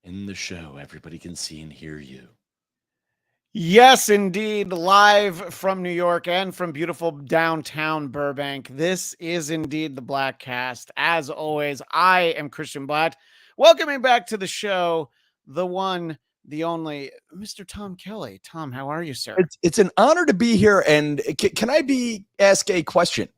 in the show. Everybody can see and hear you. Yes, indeed. Live from New York and from beautiful downtown Burbank. This is indeed the Bladtcast. As always, I am Christian Blatt. Welcoming back to the show, the one, the only, Mr. Tom Kelly. Tom, how are you, sir? It's an honor to be here. And can I ask a question?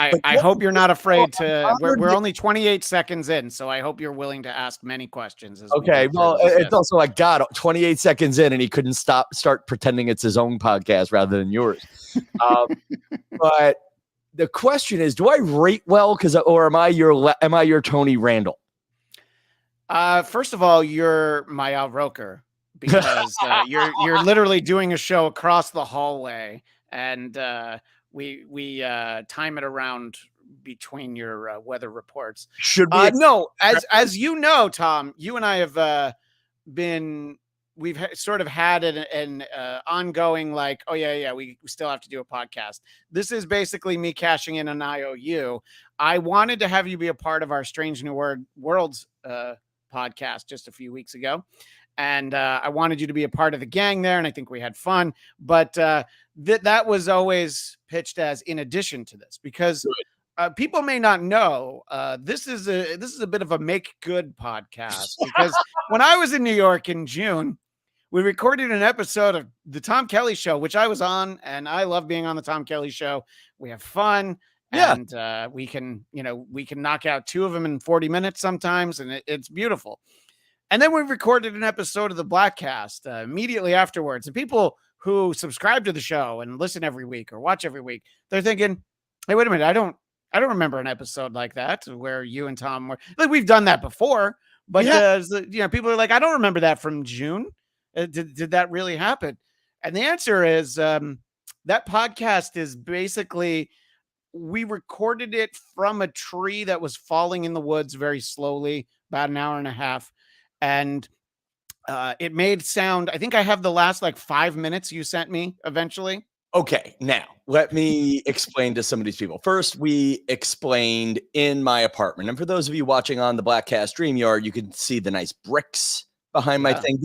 I hope you're not afraid to. We're only 28 seconds in, so I hope you're willing to ask many questions. Okay, well, it's also like, God, 28 seconds in, and he couldn't start pretending it's his own podcast rather than yours. But the question is, do I rate well? Or am I your Tony Randall? First of all, you're my Al Roker because you're literally doing a show across the hallway, and we time it around between your weather reports. Should we? No, as you know, Tom, you and I have we've sort of had an ongoing like, oh yeah, we still have to do a podcast. This is basically me cashing in an IOU. I wanted to have you be a part of our Strange New Worlds podcast just a few weeks ago. And I wanted you to be a part of the gang there, and I think we had fun. But that was always pitched as in addition to this, because people may not know this is a bit of a make good podcast. Because when I was in New York in June, we recorded an episode of the Tom Kelly Show, which I was on, and I love being on the Tom Kelly Show. We have fun. Yeah. And we can knock out two of them in 40 minutes sometimes, and it's beautiful. And then we recorded an episode of the Bladtcast immediately afterwards. And people who subscribe to the show and listen every week or watch every week, they're thinking, hey, wait a minute. I don't remember an episode like that where you and Tom were like, we've done that before, but people are like, I don't remember that from June. Did that really happen? And the answer is that podcast is basically, we recorded it from a tree that was falling in the woods very slowly, about an hour and a half. And it made sound. I think I have the last 5 minutes you sent me eventually. Okay, now let me explain to some of these people. First, we explained in my apartment. And for those of you watching on the Bladtcast StreamYard, you can see the nice bricks behind my thing.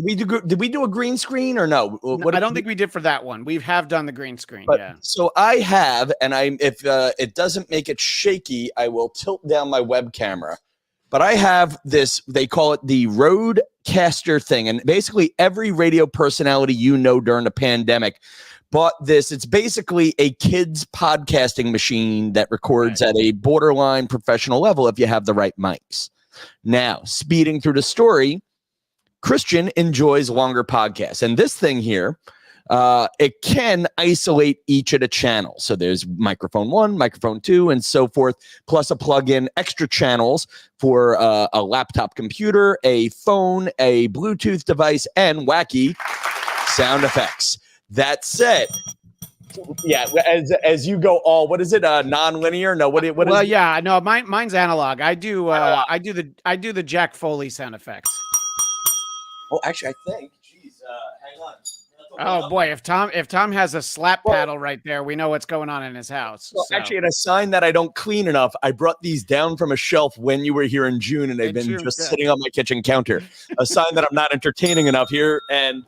Did we do a green screen or no? I don't think we did for that one. We have done the green screen. Yeah. So I have, and if it doesn't make it shaky, I will tilt down my web camera. But I have this, they call it the Roadcaster thing. And basically every radio personality during the pandemic bought this. It's basically a kid's podcasting machine that records at a borderline professional level if you have the right mics. Now, speeding through the story, Christian enjoys longer podcasts. And this thing here, it can isolate each of the channels. So there's microphone 1, microphone 2, and so forth, plus a plug-in extra channels for a laptop computer, a phone, a Bluetooth device, and wacky sound effects. That said, yeah, as you go all, what is it? Non-linear? No, what is well, yeah, no, mine's analog. I do the Jack Foley sound effects. Oh, actually, I think. Jeez, hang on. Oh boy, if Tom has a slap paddle right there, we know what's going on in his house. Well, actually, and a sign that I don't clean enough, I brought these down from a shelf when you were here in June, and they've been just sitting on my kitchen counter. A sign that I'm not entertaining enough here. And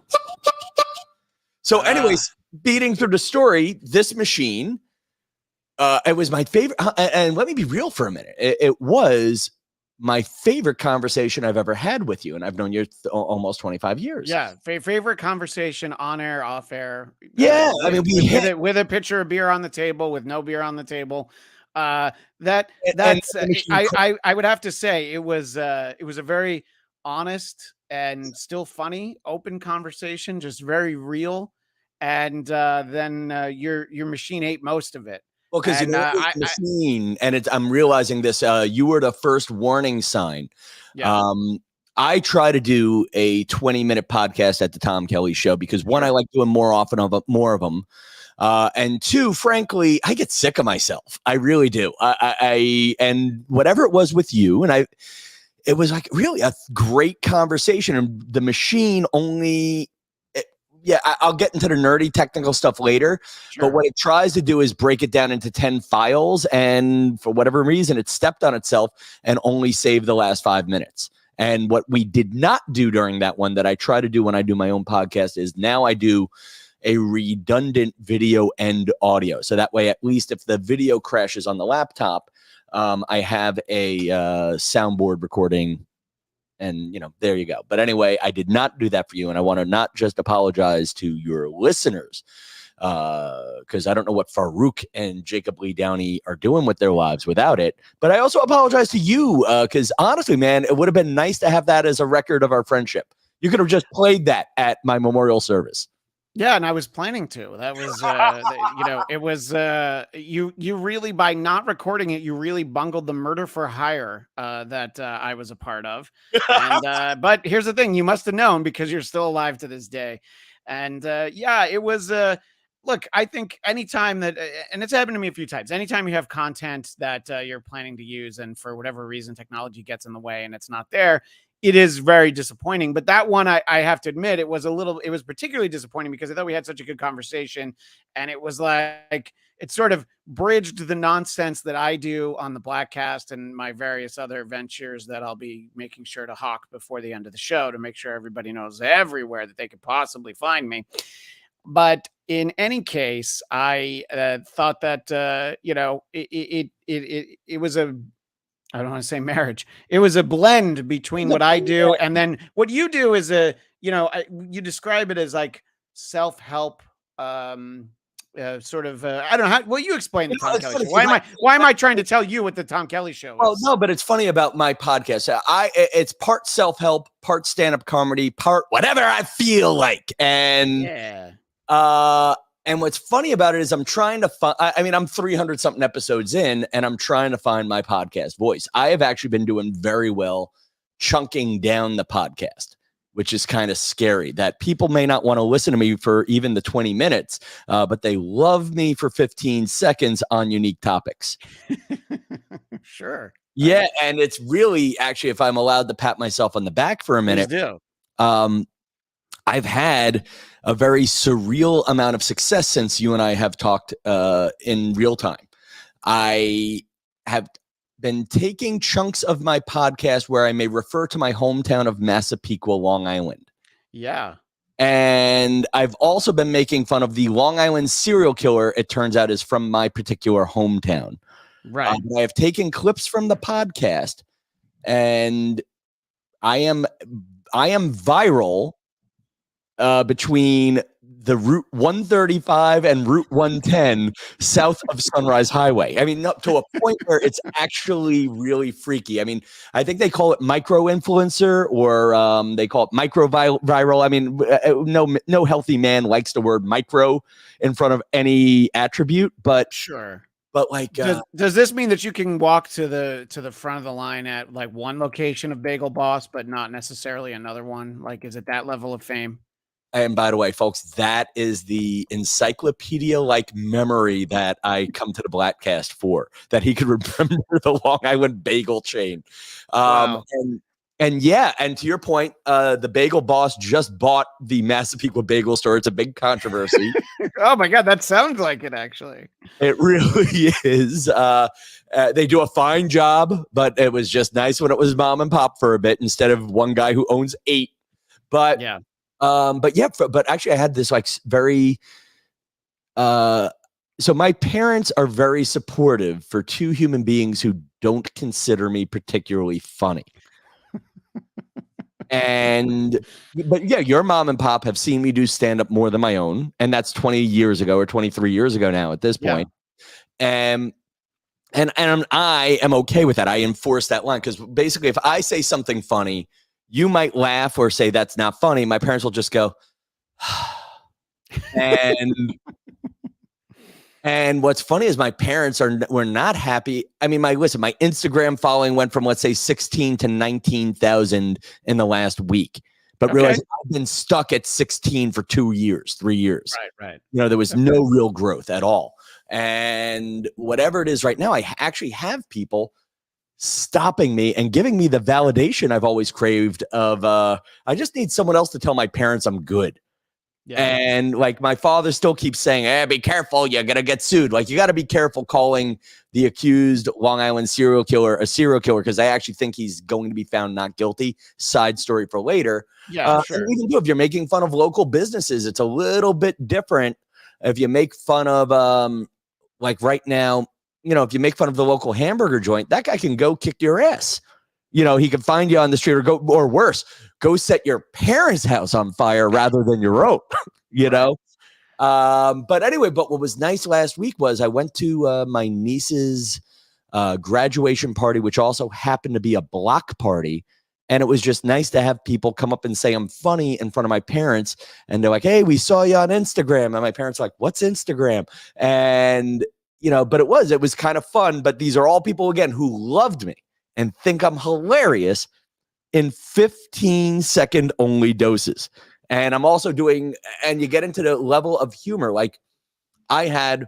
so anyways, beating through the story, this machine, it was my favorite. And let me be real for a minute. It was my favorite conversation I've ever had with you, and I've known you almost 25 years. Yeah, favorite conversation on air, off air. Yeah, I mean, with a pitcher of beer on the table, with no beer on the table. I would have to say it was a very honest and still funny, open conversation, just very real. And then your machine ate most of it. Well, because machine, and I'm realizing this. You were the first warning sign. Yeah. I try to do a 20-minute podcast at the Tom Kelly Show because one, I like doing more of them, and two, frankly, I get sick of myself. I really do. And whatever it was with you, and it was like really a great conversation, and the machine only. Yeah, I'll get into the nerdy technical stuff later, but what it tries to do is break it down into 10 files, and for whatever reason, it stepped on itself and only saved the last 5 minutes. And what we did not do during that one that I try to do when I do my own podcast is now I do a redundant video and audio. So that way, at least if the video crashes on the laptop, I have a soundboard recording, and there you go. But anyway, I did not do that for you, and I want to not just apologize to your listeners, because I don't know what Farouk and Jacob Lee Downey are doing with their lives without it. But I also apologize to you, because honestly, man, it would have been nice to have that as a record of our friendship. You could have just played that at my memorial service. Yeah, and I was planning to. That was, it was, you really, by not recording it, you really bungled the murder for hire that I was a part of. And but here's the thing: you must have known because you're still alive to this day. And it was. Look, I think anytime that, and it's happened to me a few times, anytime you have content that you're planning to use, and for whatever reason technology gets in the way and it's not there, it is very disappointing. But that one, I have to admit, it was particularly disappointing because I thought we had such a good conversation, and it was like, it sort of bridged the nonsense that I do on the Bladtcast and my various other ventures that I'll be making sure to hawk before the end of the show to make sure everybody knows everywhere that they could possibly find me. But in any case, I thought that, it was a, I don't want to say marriage. It was a blend between what I do and then what you do is you describe it as like self-help, sort of, I don't know how, well, you explain the Tom Kelly show. Why am I trying to tell you what the Tom Kelly show is? Oh, no, but it's funny about my podcast. It's part self-help, part stand-up comedy, part whatever I feel like. And yeah. And what's funny about it is I'm trying to find, I'm 300 something episodes in, and I'm trying to find my podcast voice. I have actually been doing very well chunking down the podcast, which is kind of scary that people may not want to listen to me for even the 20 minutes, but they love me for 15 seconds on unique topics. Sure. Yeah. And it's really, actually, if I'm allowed to pat myself on the back for a minute, I've had a very surreal amount of success since you and I have talked in real time. I have been taking chunks of my podcast where I may refer to my hometown of Massapequa, Long Island. Yeah. And I've also been making fun of the Long Island serial killer, it turns out, is from my particular hometown. Right. I have taken clips from the podcast, and I am viral between the Route 135 and Route 110 south of Sunrise Highway. I mean, up to a point where it's actually really freaky. I mean, I think they call it micro-influencer, or they call it micro-viral. I mean, no healthy man likes the word micro in front of any attribute, but sure. But like, does this mean that you can walk to the front of the line at like one location of Bagel Boss, but not necessarily another one? Like, is it that level of fame? And by the way, folks, that is the encyclopedia-like memory that I come to the Bladtcast for, that he could remember the Long Island bagel chain. Wow. And to your point, the Bagel Boss just bought the Massapequa Bagel Store. It's a big controversy. Oh my God, that sounds like it, actually. It really is. They do a fine job, but it was just nice when it was mom and pop for a bit instead of one guy who owns 8. But yeah. But actually I had this like very, so my parents are very supportive for two human beings who don't consider me particularly funny. But yeah, your mom and pop have seen me do stand-up more than my own. And that's 20 years ago or 23 years ago now at this point. And I am okay with that. I enforce that line because basically if I say something funny, you might laugh or say that's not funny. My parents will just go, and what's funny is my parents were not happy. I mean, my Instagram following went from, let's say, 16 to 19,000 in the last week. But realize I've been stuck at 16 for 3 years. Right. There was no real growth at all. And whatever it is right now, I actually have people stopping me and giving me the validation I've always craved of, I just need someone else to tell my parents I'm good. Yeah. And like my father still keeps saying, "Hey, be careful, you're gonna get sued." Like you got to be careful calling the accused Long Island serial killer a serial killer because I actually think he's going to be found not guilty. Side story for later. Yeah, sure. And even if you're making fun of local businesses, it's a little bit different. If you make fun of, like right now, if you make fun of the local hamburger joint, that guy can go kick your ass. He can find you on the street or worse, go set your parents' house on fire rather than your own, know? But anyway, but what was nice last week was I went to my niece's graduation party, which also happened to be a block party. And it was just nice to have people come up and say I'm funny in front of my parents. And they're like, "Hey, we saw you on Instagram." And my parents are like, "What's Instagram?" And, but it was kind of fun. But these are all people, again, who loved me and think I'm hilarious in 15-second only doses. And I'm also doing, and you get into the level of humor. Like I had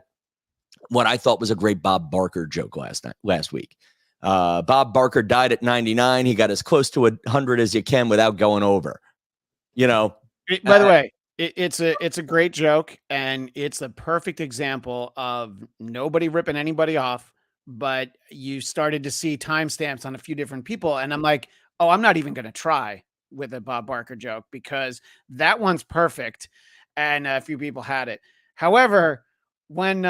what I thought was a great Bob Barker joke last week. Bob Barker died at 99. He got as close to 100 as you can without going over, By the way, it's a great joke, and it's a perfect example of nobody ripping anybody off. But you started to see timestamps on a few different people. And I'm like, oh, I'm not even going to try with a Bob Barker joke because that one's perfect. And a few people had it. However, when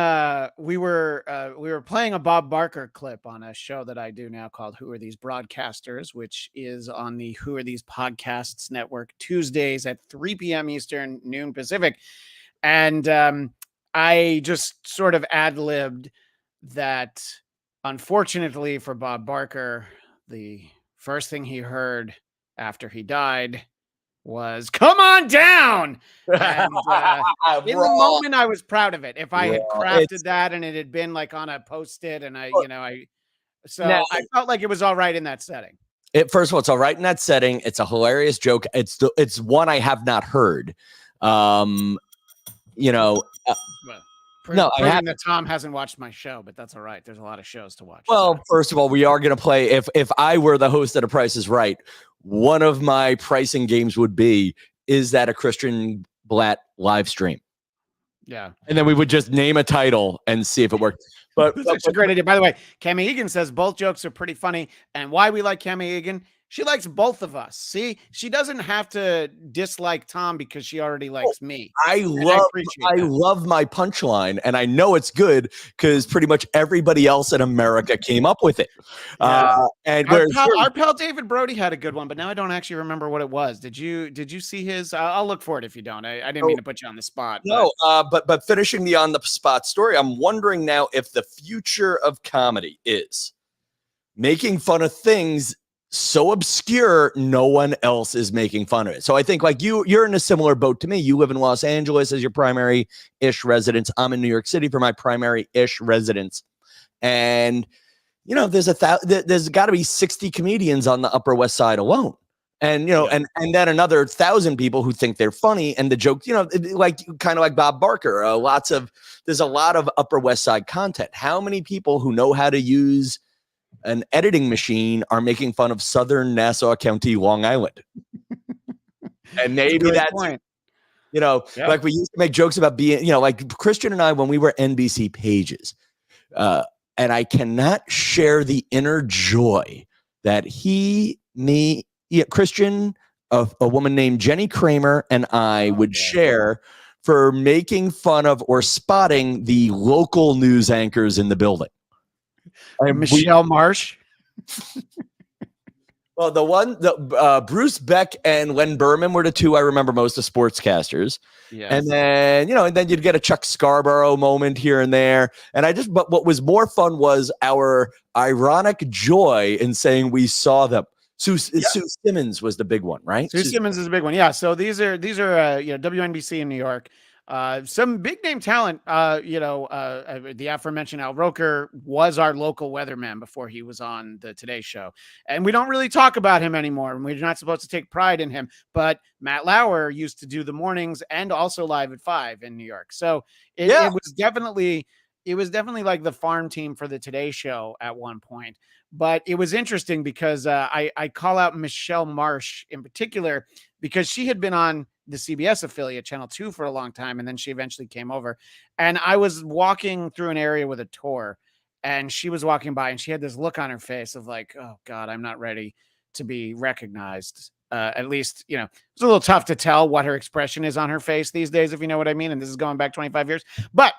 we were playing a Bob Barker clip on a show that I do now called Who Are These Broadcasters, which is on the Who Are These Podcasts network Tuesdays at 3 p.m. Eastern, noon Pacific. And I just sort of ad-libbed that, unfortunately for Bob Barker, the first thing he heard after he died was "Come on down." And in the moment, I was proud of it. If I had crafted that and it had been like on a Post-it, and I felt like it was all right in that setting. First of all, it's all right in that setting. It's a hilarious joke. It's one I have not heard. No, I haven't. That Tom hasn't watched my show, but that's all right. There's a lot of shows to watch. Well, first of all, we are going to play. If I were the host of The Price is Right, one of my pricing games would be, is that a Christian Blatt live stream? Yeah. And then we would just name a title and see if it worked. But that's a great idea. By the way, Cami Egan says both jokes are pretty funny. And why we like Cami Egan? She likes both of us. See, she doesn't have to dislike Tom because she already likes me. I love my punchline, and I know it's good because pretty much everybody else in America came up with it. Yeah. And our pal David Brody had a good one, but now I don't actually remember what it was. Did you see his? I'll look for it if you don't. I didn't mean to put you on the spot. No, but finishing the on the spot story, I'm wondering now if the future of comedy is making fun of things so obscure no one else is making fun of it. So I think like you're in a similar boat to me. You live in Los Angeles as your primary-ish residence. I'm in New York City for my primary-ish residence. And there's got to be 60 comedians on the Upper West Side alone. And and then another 1,000 people who think they're funny, and the joke, like kind of like Bob Barker. There's a lot of Upper West Side content. How many people who know how to use an editing machine are making fun of Southern Nassau County, Long Island? And maybe that's point. Like we used to make jokes about being, like Christian and I, when we were NBC pages, and I cannot share the inner joy that Christian, a woman named Jenny Kramer, and I would share for making fun of or spotting the local news anchors in the building. Michelle Marsh. Well, Bruce Beck and Len Berman were the two I remember most of sportscasters. Yes. And then, and then you'd get a Chuck Scarborough moment here and there. But what was more fun was our ironic joy in saying we saw them. Sue Simmons was the big one, right? Sue Simmons is a big one. Yeah. So these are WNBC in New York. Some big name talent, the aforementioned Al Roker was our local weatherman before he was on the Today Show. And we don't really talk about him anymore, and we're not supposed to take pride in him. But Matt Lauer used to do the mornings and also Live at 5 in New York. So it was definitely, it was definitely like the farm team for the Today Show at one point. But it was interesting because I call out Michelle Marsh in particular because she had been on the CBS affiliate Channel 2 for a long time, and then she eventually came over. And I was walking through an area with a tour, and she was walking by, and she had this look on her face of like, oh God, I'm not ready to be recognized. At least, you know, it's a little tough to tell what her expression is on her face these days, if you know what I mean. And this is going back 25 years. But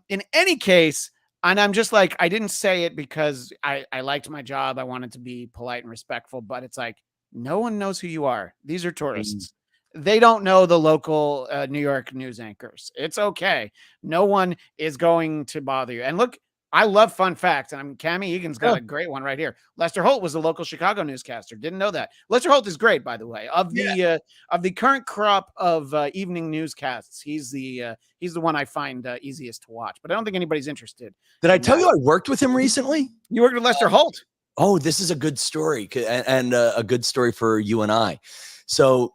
in any case, and I'm just like, I didn't say it because I liked my job. I wanted to be polite and respectful, but it's like, no one knows who you are. These are tourists. They don't know the local New York news anchors. It's okay. No one is going to bother you. And look, I love fun facts, and I'm Cammie Egan's got a great one right here. Lester Holt was a local Chicago newscaster. Didn't know that. Lester Holt is great, by the way. Of the current crop of evening newscasts, he's the one I find easiest to watch. But I don't think anybody's interested. Did I tell you I worked with him recently? You worked with Lester Holt? Oh, this is a good story, and a good story for you and I. So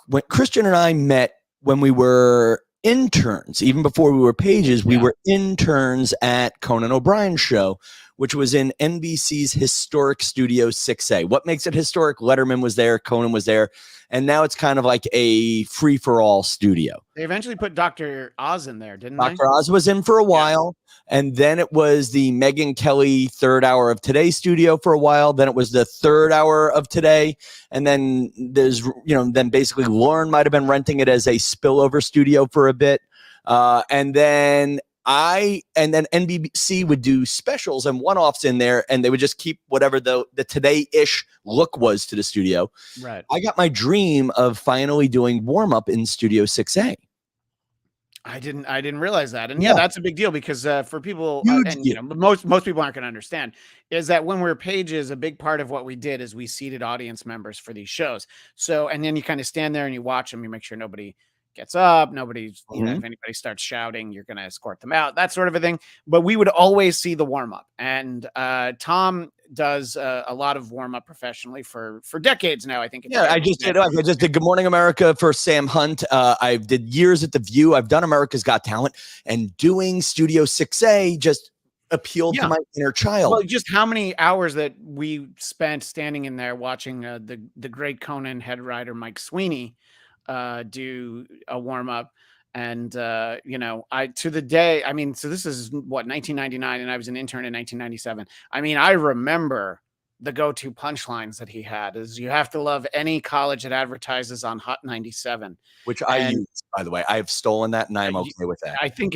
when Christian and I met when we were interns, even before we were pages, we were interns at Conan O'Brien's show, which was in NBC's historic Studio 6A. What makes it historic? Letterman was there, Conan was there, and now it's kind of like a free-for-all studio. They eventually put Dr. Oz in there, didn't they? Dr. Oz was in for a while, and then it was the Megyn Kelly third hour of Today studio for a while. Then it was the third hour of Today, and then there's, then basically Lauren might have been renting it as a spillover studio for a bit, and then NBC would do specials and one-offs in there, and they would just keep whatever the Today-ish look was to the studio. Right. I got my dream of finally doing warm-up in Studio 6A. I didn't realize that. And that's a big deal because for people, most people aren't going to understand, is that when we're pages, a big part of what we did is we seated audience members for these shows. So, and then you kind of stand there and you watch them, you make sure nobody gets up, nobody's, if anybody starts shouting, you're going to escort them out, that sort of a thing. But we would always see the warm up. And Tom does a lot of warm up professionally for decades now, I think. I just did Good Morning America for Sam Hunt. I did years at The View. I've done America's Got Talent, and doing Studio 6A just appealed to my inner child. Well, just how many hours that we spent standing in there watching the great Conan head writer Mike Sweeney do a warm up. And, to the day, so this is what, 1999, and I was an intern in 1997. I remember the go-to punchlines that he had is, you have to love any college that advertises on Hot 97. Which I use, by the way. I've stolen that, and I'm okay with that. I think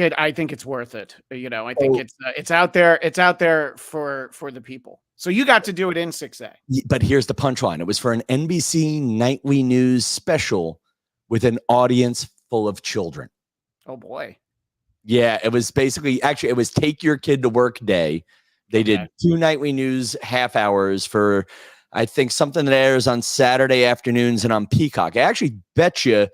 it's worth it. I think it's out there. It's out there for the people. So you got to do it in 6A. But here's the punchline. It was for an NBC nightly news special with an audience full of children. Oh boy. Yeah, it was basically, it was Take Your Kid to Work Day. They did 2 nightly news half hours for, I think, something that airs on Saturday afternoons and on Peacock. I actually bet you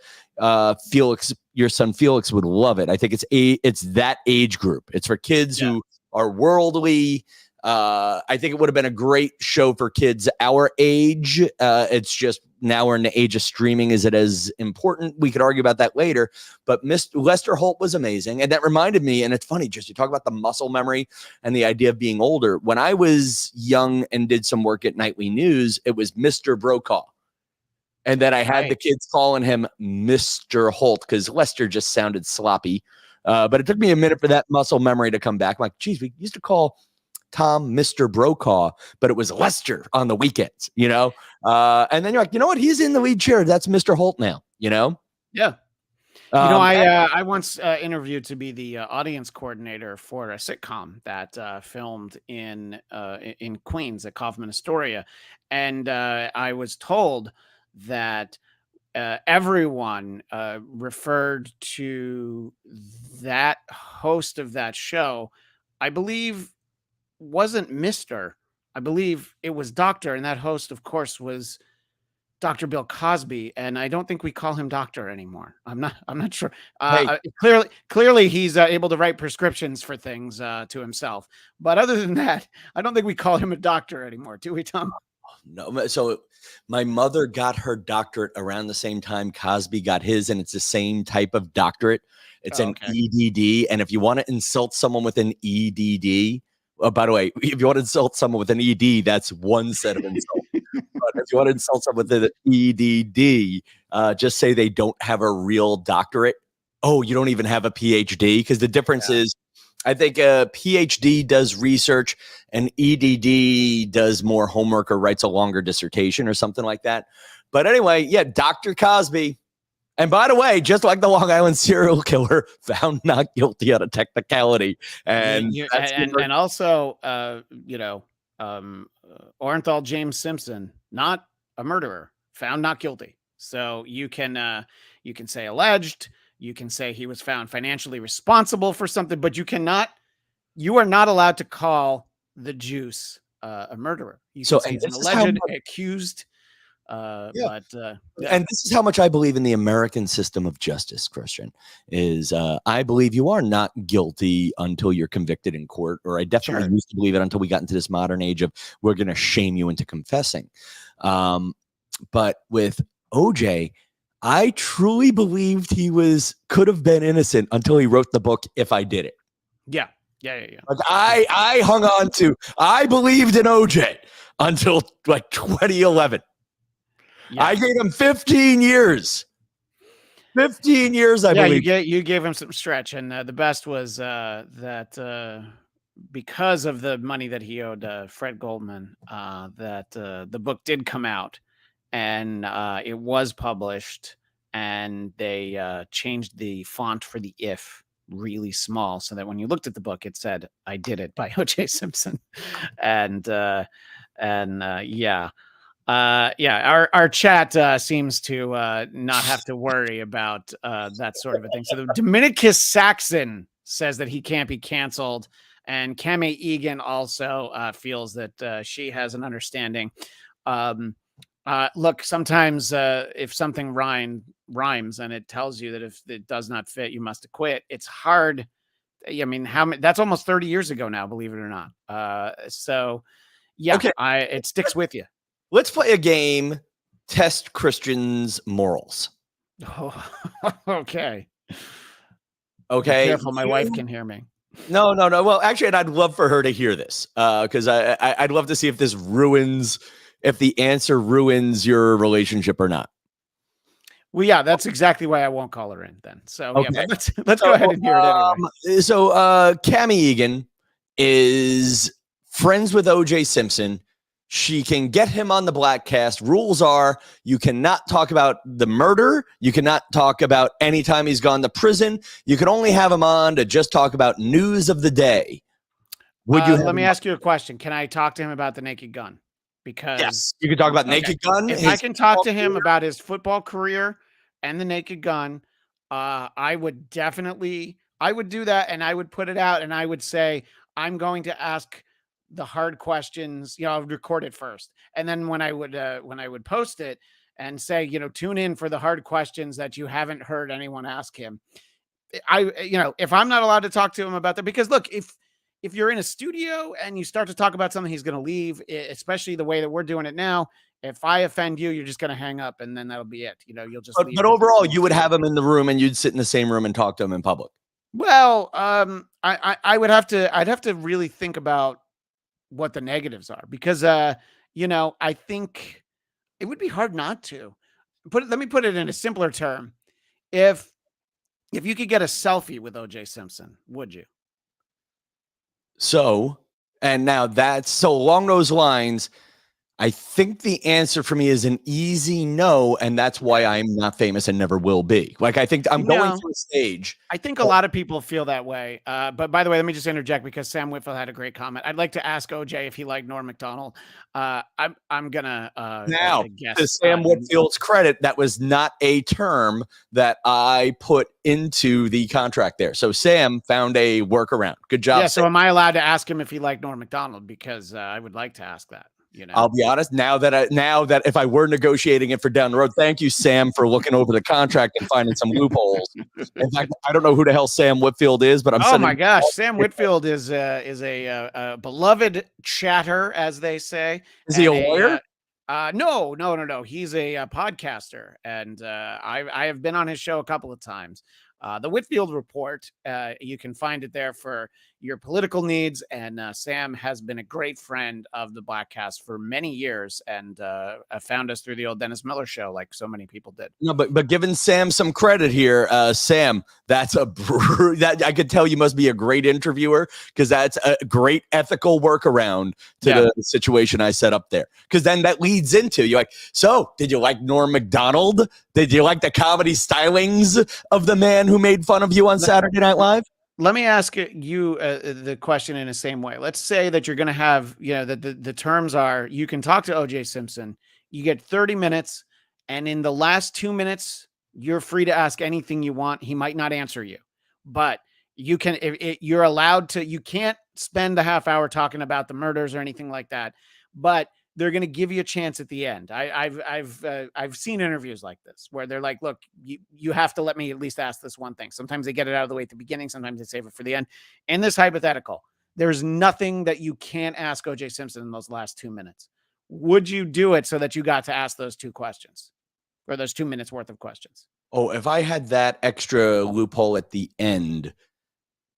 Felix, your son Felix, would love it. I think it's that age group. It's for kids who are worldly. I think it would have been a great show for kids our age. It's just now we're in the age of streaming. Is it as important? We could argue about that later. But Lester Holt was amazing. And that reminded me, and it's funny, just you talk about the muscle memory and the idea of being older. When I was young and did some work at Nightly News, it was Mr. Brokaw. And then I had the kids calling him Mr. Holt because Lester just sounded sloppy. But it took me a minute for that muscle memory to come back. I'm like, geez, we used to call Tom Mr. Brokaw, but it was Lester on the weekends, and then you're like, you know what? He's in the lead chair. That's Mr. Holt now, Yeah. I once interviewed to be the audience coordinator for a sitcom that filmed in Queens at Kaufman Astoria. And I was told that everyone referred to that host of that show, I believe, wasn't Mr. I believe it was Doctor, and that host, of course, was Dr. Bill Cosby, and I don't think we call him Doctor anymore. I'm not sure. Clearly, he's able to write prescriptions for things to himself. But other than that, I don't think we call him a doctor anymore, do we, Tom? No. So My mother got her doctorate around the same time Cosby got his, and it's the same type of doctorate. It's an okay. EDD. And if you want to insult someone with an EDD, by the way, if you want to insult someone with an ED, that's one set of insults. But if you want to insult someone with an EDD, just say they don't have a real doctorate. Oh, you don't even have a PhD? Because the difference is, I think a PhD does research and EDD does more homework or writes a longer dissertation or something like that. But anyway, yeah, Dr. Cosby. And by the way, just like the Long Island serial killer, found not guilty on a technicality. And and also, Orenthal James Simpson, not a murderer, found not guilty. So you can say alleged. You can say he was found financially responsible for something, but you are not allowed to call the juice a murderer. You can say he's an alleged, accused. And this is how much I believe in the American system of justice, Christian, is I believe you are not guilty until you're convicted in court, or I definitely used to believe it until we got into this modern age of we're going to shame you into confessing. But with OJ, I truly believed he could have been innocent until he wrote the book, If I Did It. Yeah. Like I hung on to, I believed in OJ until like 2011. Yeah. I gave him 15 years. 15 years, I believe. You gave him some stretch, and the best was that because of the money that he owed Fred Goldman, that the book did come out, and it was published, and they changed the font for the "if" really small, so that when you looked at the book, it said "I Did It" by O.J. Simpson, and our chat seems to not have to worry about that sort of a thing. So the Dominicus Saxon says that he can't be canceled, and Kame Egan also feels that she has an understanding. Look, sometimes if something rhymes and it tells you that if it does not fit, you must acquit. It's hard. I mean, that's almost 30 years ago now, believe it or not. It sticks with you. Let's play a game. Test Christian's morals. Oh, okay. Be careful, my wife can hear me. No. Well, actually, I'd love for her to hear this because I'd love to see if if the answer ruins your relationship or not. Well, yeah, that's exactly why I won't call her in then. So but let's go ahead and hear it anyway. So Kame Egan is friends with O.J. Simpson. She can get him on the Bladtcast. Rules are you cannot talk about the murder. You cannot talk about any time he's gone to prison. You can only have him on to just talk about news of the day. Let me ask you a question. Can I talk to him about the Naked Gun? Because yes, you can talk about Naked Gun. If I can talk to him about his football career and the Naked Gun, I would do that, and I would put it out, and I would say, I'm going to ask the hard questions. I would record it first, and then when I would post it and say, tune in for the hard questions that you haven't heard anyone ask him. If I'm not allowed to talk to him about that, because look, if you're in a studio and you start to talk about something, he's going to leave, especially the way that we're doing it now. If I offend you, you're just going to hang up, and then that'll be it. You'll just leave. But overall, you would have him in the room and you'd sit in the same room and talk to him in public. Well, I'd have to really think about what the negatives are, because I think it would be hard not to. Let me put it in a simpler term. If you could get a selfie with O.J. Simpson, would you? So along those lines, I think the answer for me is an easy no, and that's why I'm not famous and never will be. Like, I think I'm going to a stage. I think a lot of people feel that way. But by the way, let me just interject because Sam Whitfield had a great comment. I'd like to ask OJ if he liked Norm Macdonald. I'm gonna now guess. To Sam Whitfield's credit, that was not a term that I put into the contract there. So Sam found a workaround. Good job. Yeah. Sam. So am I allowed to ask him if he liked Norm Macdonald? Because I would like to ask that. I'll be honest. Now that if I were negotiating it for down the road, thank you, Sam, for looking over the contract and finding some loopholes. In fact, I don't know who the hell Sam Whitfield is, but oh my gosh, Sam Whitfield is a beloved chatter, as they say. Is he a lawyer? No. He's a podcaster, and I have been on his show a couple of times. The Whitfield Report. You can find it there for your political needs. And Sam has been a great friend of the Bladtcast for many years, and found us through the old Dennis Miller show, like so many people did. No, but giving Sam some credit here, Sam, that's that I could tell you must be a great interviewer, because that's a great ethical workaround to the situation I set up there. Because then that leads into you like, so did you like Norm Macdonald? Did you like the comedy stylings of the man who made fun of you on Saturday Night Live? Let me ask you the question in the same way. Let's say that you're going to have, the terms are, you can talk to OJ Simpson, you get 30 minutes, and in the last 2 minutes, you're free to ask anything you want. He might not answer you, but you can, you're allowed to, you can't spend a half hour talking about the murders or anything like that, but they're going to give you a chance at the end. I've seen interviews like this where they're like, look, you have to let me at least ask this one thing. Sometimes they get it out of the way at the beginning. Sometimes they save it for the end. In this hypothetical, there's nothing that you can't ask OJ Simpson in those last 2 minutes. Would you do it so that you got to ask those 2 questions, or those 2 minutes worth of questions? Oh, if I had that extra loophole at the end,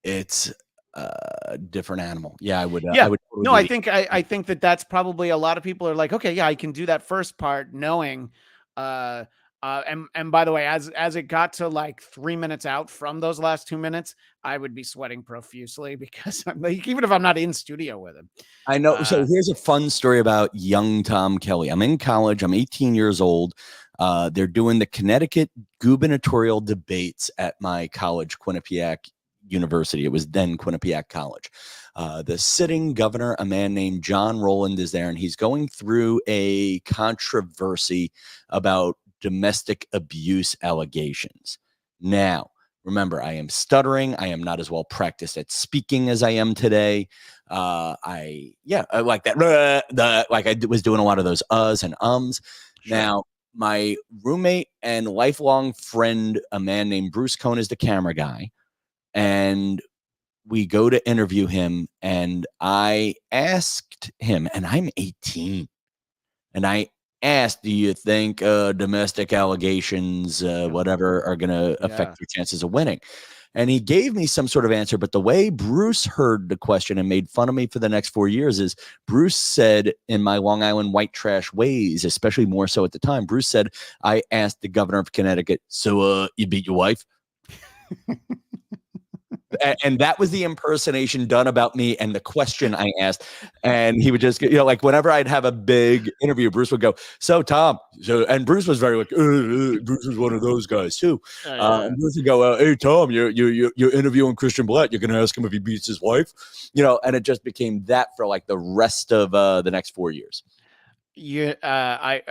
it's a different animal. Yeah, I would. I would totally I think that that's probably a lot of people are like, okay, yeah, I can do that first part knowing, and by the way, as it got to like 3 minutes out from those last 2 minutes, I would be sweating profusely, because I'm like, even if I'm not in studio with him. I know. So here's a fun story about young Tom Kelly. I'm in college. I'm 18 years old. They're doing the Connecticut gubernatorial debates at my college, Quinnipiac University. It was then Quinnipiac College. The sitting governor, a man named John Rowland, is there, and he's going through a controversy about domestic abuse allegations. Now, remember, I am stuttering. I am not as well practiced at speaking as I am today. I like that. Like I was doing a lot of those uhs and ums. Sure. Now, my roommate and lifelong friend, a man named Bruce Cohn, is the camera guy. And we go to interview him, and I asked him, and I'm 18, and I asked, do you think domestic allegations, whatever, are going to affect your chances of winning? And he gave me some sort of answer, but the way Bruce heard the question and made fun of me for the next 4 years is, Bruce said, in my Long Island white trash ways, especially more so at the time, Bruce said, I asked the governor of Connecticut, so you beat your wife? And that was the impersonation done about me and the question I asked. And he would just, like whenever I'd have a big interview, Bruce would go, so Tom, and Bruce was very like, Bruce was one of those guys too. And Bruce would go, hey Tom, you're interviewing Christian Blatt. You're going to ask him if he beats his wife, and it just became that for like the rest of the next 4 years.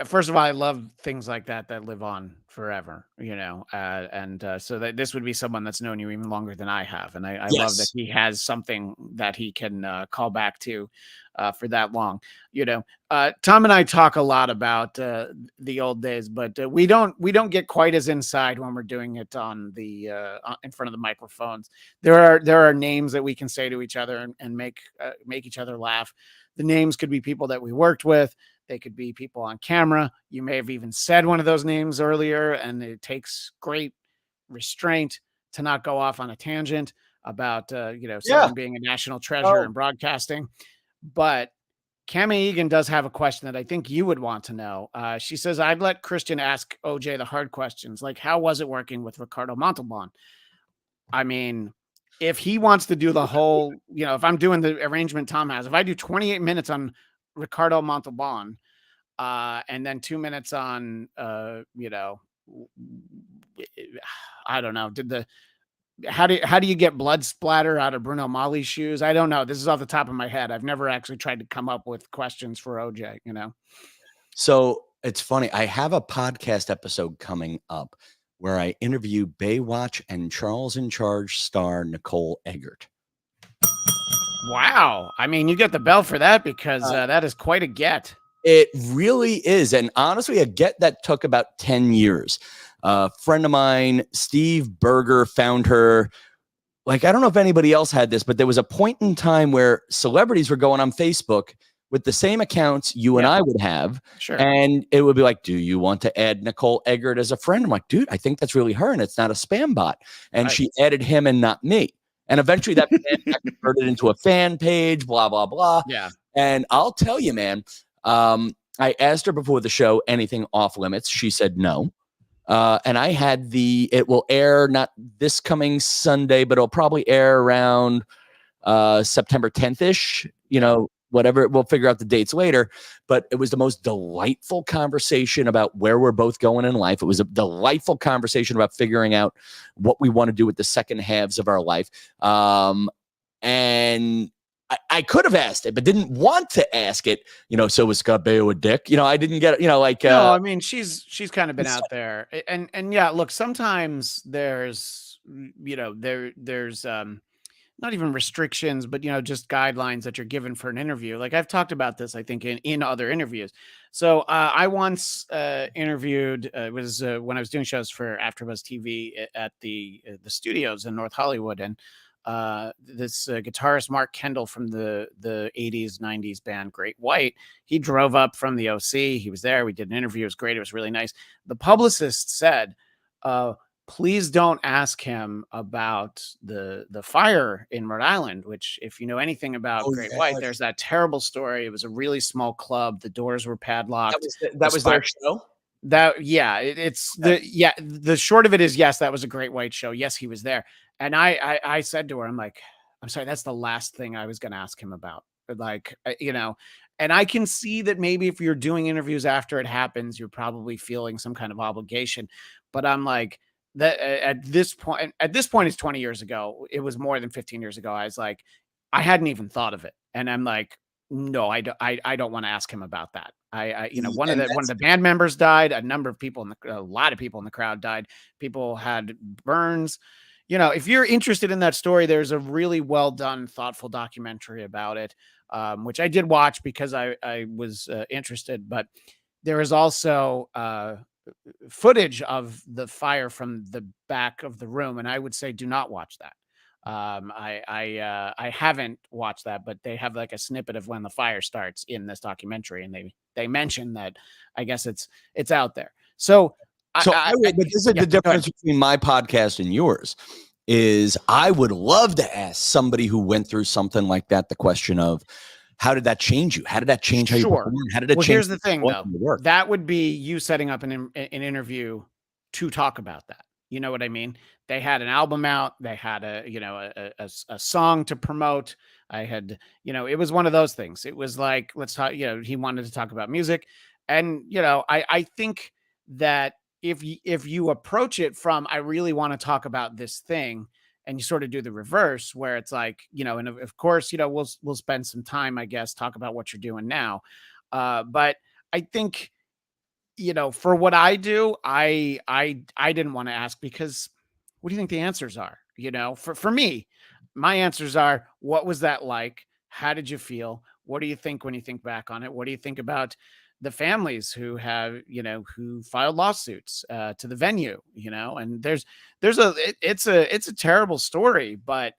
First of all, I love things like that live on forever, so that this would be someone that's known you even longer than I have. And I love that he has something that he can call back to for that long. Tom and I talk a lot about the old days, but we don't get quite as inside when we're doing it on the in front of the microphones. There are names that we can say to each other and make each other laugh. The names could be people that we worked with. They could be people on camera. You may have even said one of those names earlier, and it takes great restraint to not go off on a tangent about, someone being a national treasure in broadcasting. But Cami Egan does have a question that I think you would want to know. She says, I'd let Christian ask OJ the hard questions, like how was it working with Ricardo Montalban? I mean, if he wants to do the whole, if I'm doing the arrangement Tom has, if I do 28 minutes on Ricardo Montalban, and then 2 minutes on, I don't know. How do you get blood splatter out of Bruno Mali's shoes? I don't know. This is off the top of my head. I've never actually tried to come up with questions for OJ, So it's funny. I have a podcast episode coming up where I interview Baywatch and Charles in Charge star Nicole Eggert. Wow. I mean, you get the bell for that because that is quite a get. It really is. And honestly, a get that took about 10 years. A friend of mine, Steve Berger, found her. Like, I don't know if anybody else had this, but there was a point in time where celebrities were going on Facebook with the same accounts you and I would have. Sure. And it would be like, do you want to add Nicole Eggert as a friend? I'm like, dude, I think that's really her and it's not a spam bot. And she added him and not me. And eventually that got converted into a fan page, blah, blah, blah. Yeah. And I'll tell you, man, I asked her before the show, anything off limits? She said no. And I had it will air not this coming Sunday, but it'll probably air around September 10th-ish, whatever. We'll figure out the dates later. But it was the most delightful conversation about where we're both going in life. It was a delightful conversation about figuring out what we want to do with the second halves of our life. And I could have asked it, but didn't want to ask it, so was Scott Baio a dick? I didn't get it, no, I mean, she's kind of been out there and yeah, look, sometimes there's, there's not even restrictions, but, just guidelines that you're given for an interview. Like I've talked about this, I think in other interviews. So I once interviewed, it was when I was doing shows for AfterBuzz TV at the studios in North Hollywood. And this guitarist Mark Kendall from the 80s 90s band Great White, he drove up from the OC. He was there. We did an interview. It was great. It was really nice. The publicist said, please don't ask him about the fire in Rhode Island, which if you know anything about Great White, there's that terrible story. It was a really small club. The doors were padlocked. That was their show. The short of it is, yes, that was a Great White show. Yes, he was there. And I said to her, I'm like, I'm sorry, that's the last thing I was going to ask him about. Like, and I can see that maybe if you're doing interviews after it happens, you're probably feeling some kind of obligation. But I'm like, that at this point, it's 20 years ago. It was more than 15 years ago. I was like, I hadn't even thought of it. And I'm like, no, I don't want to ask him about that. One of the band members died. A lot of people in the crowd died. People had burns. If you're interested in that story, there's a really well done, thoughtful documentary about it, which I did watch because I was interested. But there is also footage of the fire from the back of the room, and I would say do not watch that. I haven't watched that, but they have like a snippet of when the fire starts in this documentary, and they mention that I guess it's out there. So but this is the difference between my podcast and yours. Is I would love to ask somebody who went through something like that the question of, how did that change you? How did that change how you perform? How did it change? Here's the thing, though. That would be you setting up an interview to talk about that. You know what I mean? They had an album out. They had a song to promote. I had, it was one of those things. It was like, let's talk, he wanted to talk about music. And, I think that if you approach it from, I really want to talk about this thing, and you sort of do the reverse where it's like, and of course, we'll spend some time, I guess, talk about what you're doing now. But I think, for what I do, I didn't want to ask because what do you think the answers are? For me, my answers are, what was that like? How did you feel? What do you think when you think back on it? What do you think about the families who have, who filed lawsuits to the venue, and it's a terrible story, but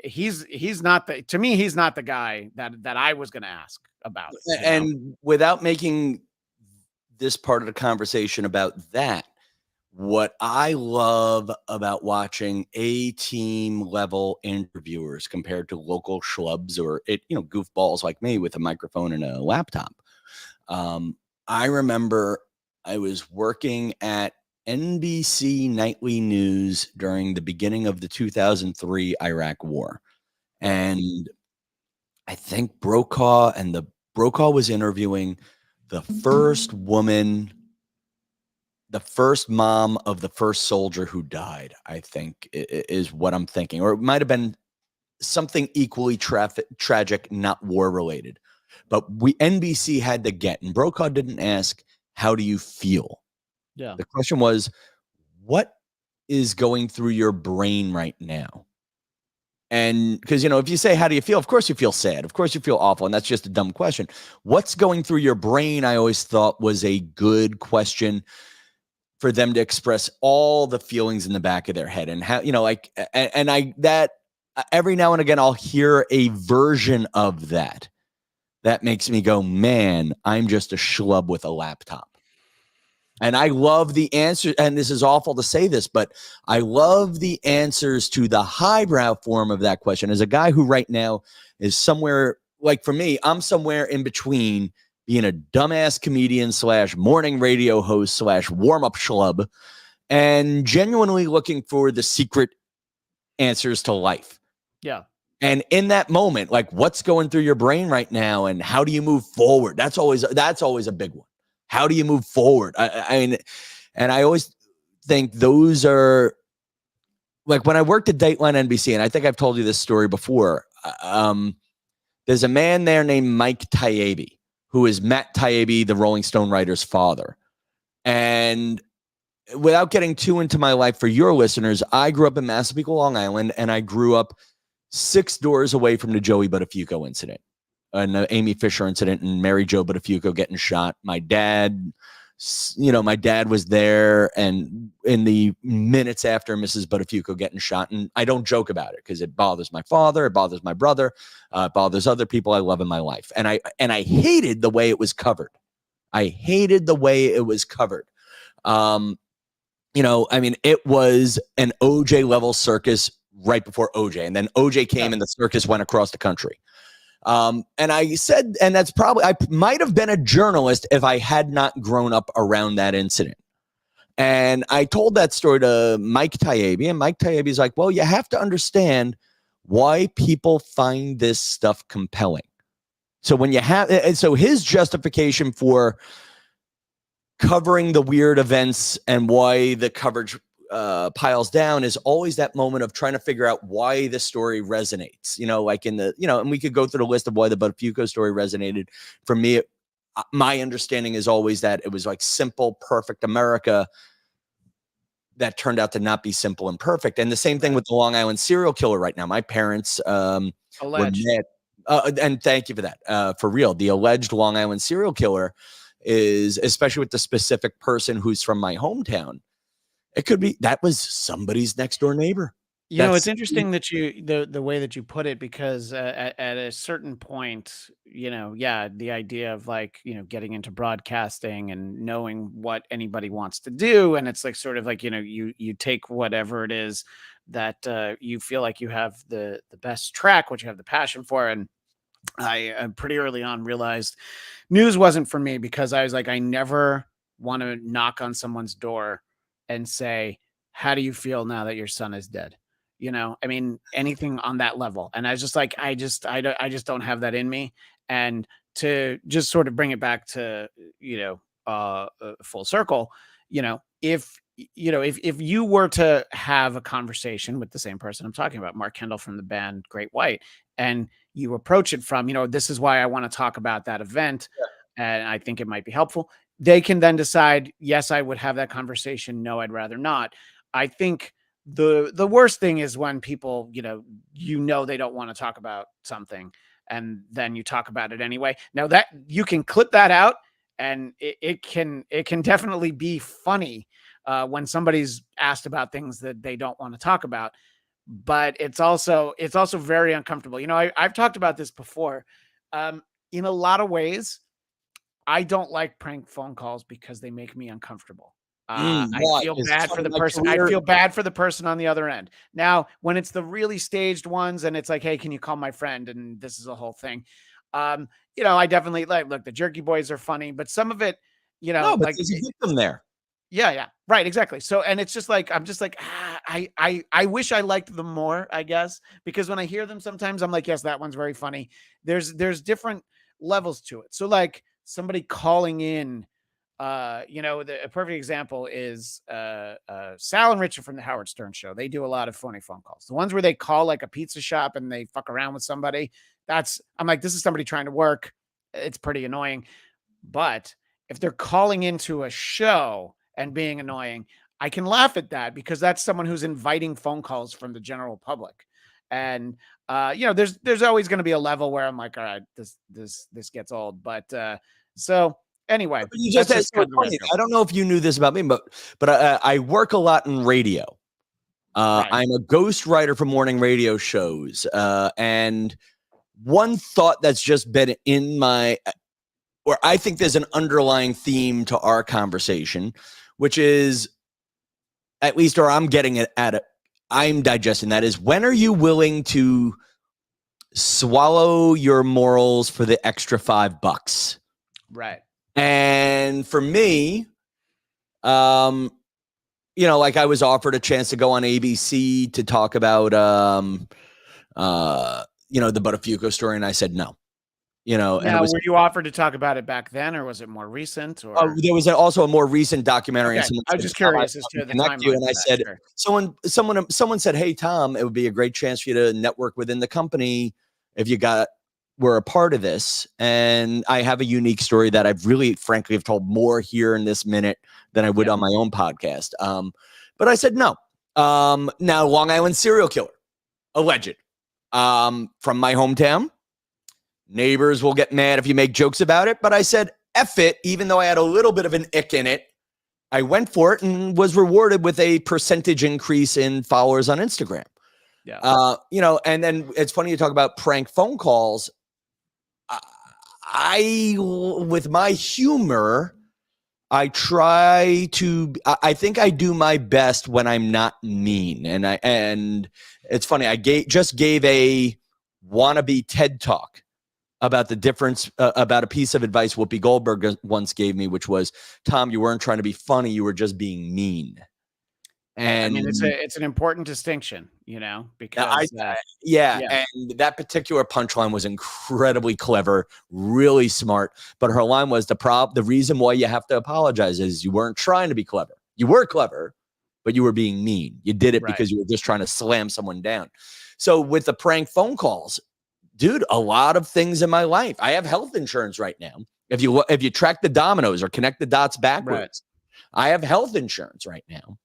he's not the guy that I was going to ask about. And without making this part of the conversation about that, what I love about watching A-team level interviewers compared to local schlubs or goofballs like me with a microphone and a laptop. I remember I was working at NBC Nightly News during the beginning of the 2003 Iraq War. And I think Brokaw was interviewing the first woman, the first mom of the first soldier who died, I think is what I'm thinking. Or it might have been something equally tragic, not war related. But NBC had to get, and Brokaw didn't ask, how do you feel? Yeah. The question was, what is going through your brain right now? And because, if you say, how do you feel? Of course you feel sad. Of course you feel awful. And that's just a dumb question. What's going through your brain, I always thought was a good question for them to express all the feelings in the back of their head. And how, every now and again, I'll hear a version of that. that makes me go, man, I'm just a schlub with a laptop. And I love the answer. And this is awful to say this, but I love the answers to the highbrow form of that question. As a guy who right now is somewhere, like for me, I'm somewhere in between being a dumbass comedian / morning radio host / warm-up schlub and genuinely looking for the secret answers to life. Yeah. And in that moment, like what's going through your brain right now and how do you move forward? That's always a big one. How do you move forward? I mean, and I always think those are like when I worked at Dateline NBC, and I think I've told you this story before. There's a man there named Mike Taibbi, who is Matt Taibbi, the Rolling Stone writer's father. And without getting too into my life for your listeners, I grew up in Massapequa, Long Island, and I grew up 6 doors away from the Joey Buttafuoco incident and the Amy Fisher incident and Mary Jo Buttafuoco getting shot. My dad was there and in the minutes after Mrs. Buttafuoco getting shot. And I don't joke about it because it bothers my father. It bothers my brother. It bothers other people I love in my life. And I hated the way it was covered. I mean, it was an OJ level circus right before OJ. And then OJ came and the circus went across the country. And I said, and that's probably, I might have been a journalist if I had not grown up around that incident. And I told that story to Mike Taibbi, and Mike Taibbi is like, well, you have to understand why people find this stuff compelling. So when you have, and so his justification for covering the weird events and why the coverage piles down is always that moment of trying to figure out why the story resonates, like in the, and we could go through the list of why the Buttafuoco story resonated. For me, my understanding is always that it was like simple, perfect America that turned out to not be simple and perfect. And the same thing with the Long Island serial killer right now. My parents were mad, and thank you for that. For real, the alleged Long Island serial killer is, especially with the specific person who's from my hometown, it could be that was somebody's next door neighbor. It's interesting that the way that you put it, because at a certain point, the idea of like, getting into broadcasting and knowing what anybody wants to do. And it's like, sort of like, you take whatever it is that you feel like you have the best track, what you have the passion for. And I pretty early on realized news wasn't for me, because I was like, I never want to knock on someone's door and say, how do you feel now that your son is dead? I mean, anything on that level. And I was just like, I just don't have that in me. And to just sort of bring it back to, full circle, if you were to have a conversation with the same person I'm talking about, Mark Kendall from the band Great White, and you approach it from, this is why I want to talk about that event. And I think it might be helpful. They can then decide, yes, I would have that conversation. No, I'd rather not. I think the worst thing is when people, they don't want to talk about something and then you talk about it anyway. Now that you can clip that out, and it can definitely be funny when somebody's asked about things that they don't want to talk about, but it's also very uncomfortable. I've talked about this before. In a lot of ways, I don't like prank phone calls because they make me uncomfortable. I feel bad for the person. I feel bad for the person on the other end. Now, when it's the really staged ones and it's like, hey, can you call my friend? And this is a whole thing. I definitely look, the Jerky Boys are funny, but some of it, but like there's a victim there. Yeah. Right. Exactly. So, and it's just like, I'm just like, I wish I liked them more, I guess, because when I hear them, sometimes I'm like, yes, that one's very funny. There's different levels to it. So like somebody calling in, a perfect example is Sal and Richard from the Howard Stern Show. They do a lot of phony phone calls. The ones where they call like a pizza shop and they fuck around with somebody. I'm like, this is somebody trying to work. It's pretty annoying. But if they're calling into a show and being annoying, I can laugh at that because that's someone who's inviting phone calls from the general public. And there's always going to be a level where I'm like, all right, this gets old. But so anyway, you just funny. I don't know if you knew this about me, but I work a lot in radio. Right. I'm a ghost writer for morning radio shows, and one thought that's just been in my, or I think there's an underlying theme to our conversation, which is at least, or I'm getting it at it. I'm digesting that is, when are you willing to swallow your morals for the extra $5? Right. And for me, you know, like I was offered a chance to go on ABC to talk about, you know, the Buttafuoco story, and I said no. You know, and Now, it was, were you offered to talk about it back then, or was it more recent? Or there was also a more recent documentary, and okay, someone I was said, just "Tom, curious I'd as love to the connect you," timeline and for I that. said, Sure. someone said, "Hey, Tom, it would be a great chance for you to network within the company if you were a part of this." And I have a unique story that I've really, frankly, have told more here in this minute than I would Yeah. on my own podcast. But I said no. Now, Long Island serial killer, alleged, from my hometown. Neighbors will get mad if you make jokes about it, but I said, F it, even though I had a little bit of an ick in it. I went for it and was rewarded with a percentage increase in followers on Instagram. Yeah. You know, and then it's funny you talk about prank phone calls. With my humor, I think I do my best when I'm not mean. And it's funny, I just gave a wannabe TED talk about the difference, about a piece of advice Whoopi Goldberg once gave me, which was, Tom, you weren't trying to be funny, you were just being mean. I And mean, it's an important distinction, you know, I, because yeah, yeah, and that particular punchline was incredibly clever, really smart. But her line was, the reason why you have to apologize is you weren't trying to be clever. You were clever, but you were being mean. You did it right. because you were just trying to slam someone down. So with the prank phone calls, dude, a lot of things in my life. I have health insurance right now. If you track the dominoes or connect the dots backwards, right. I have health insurance right now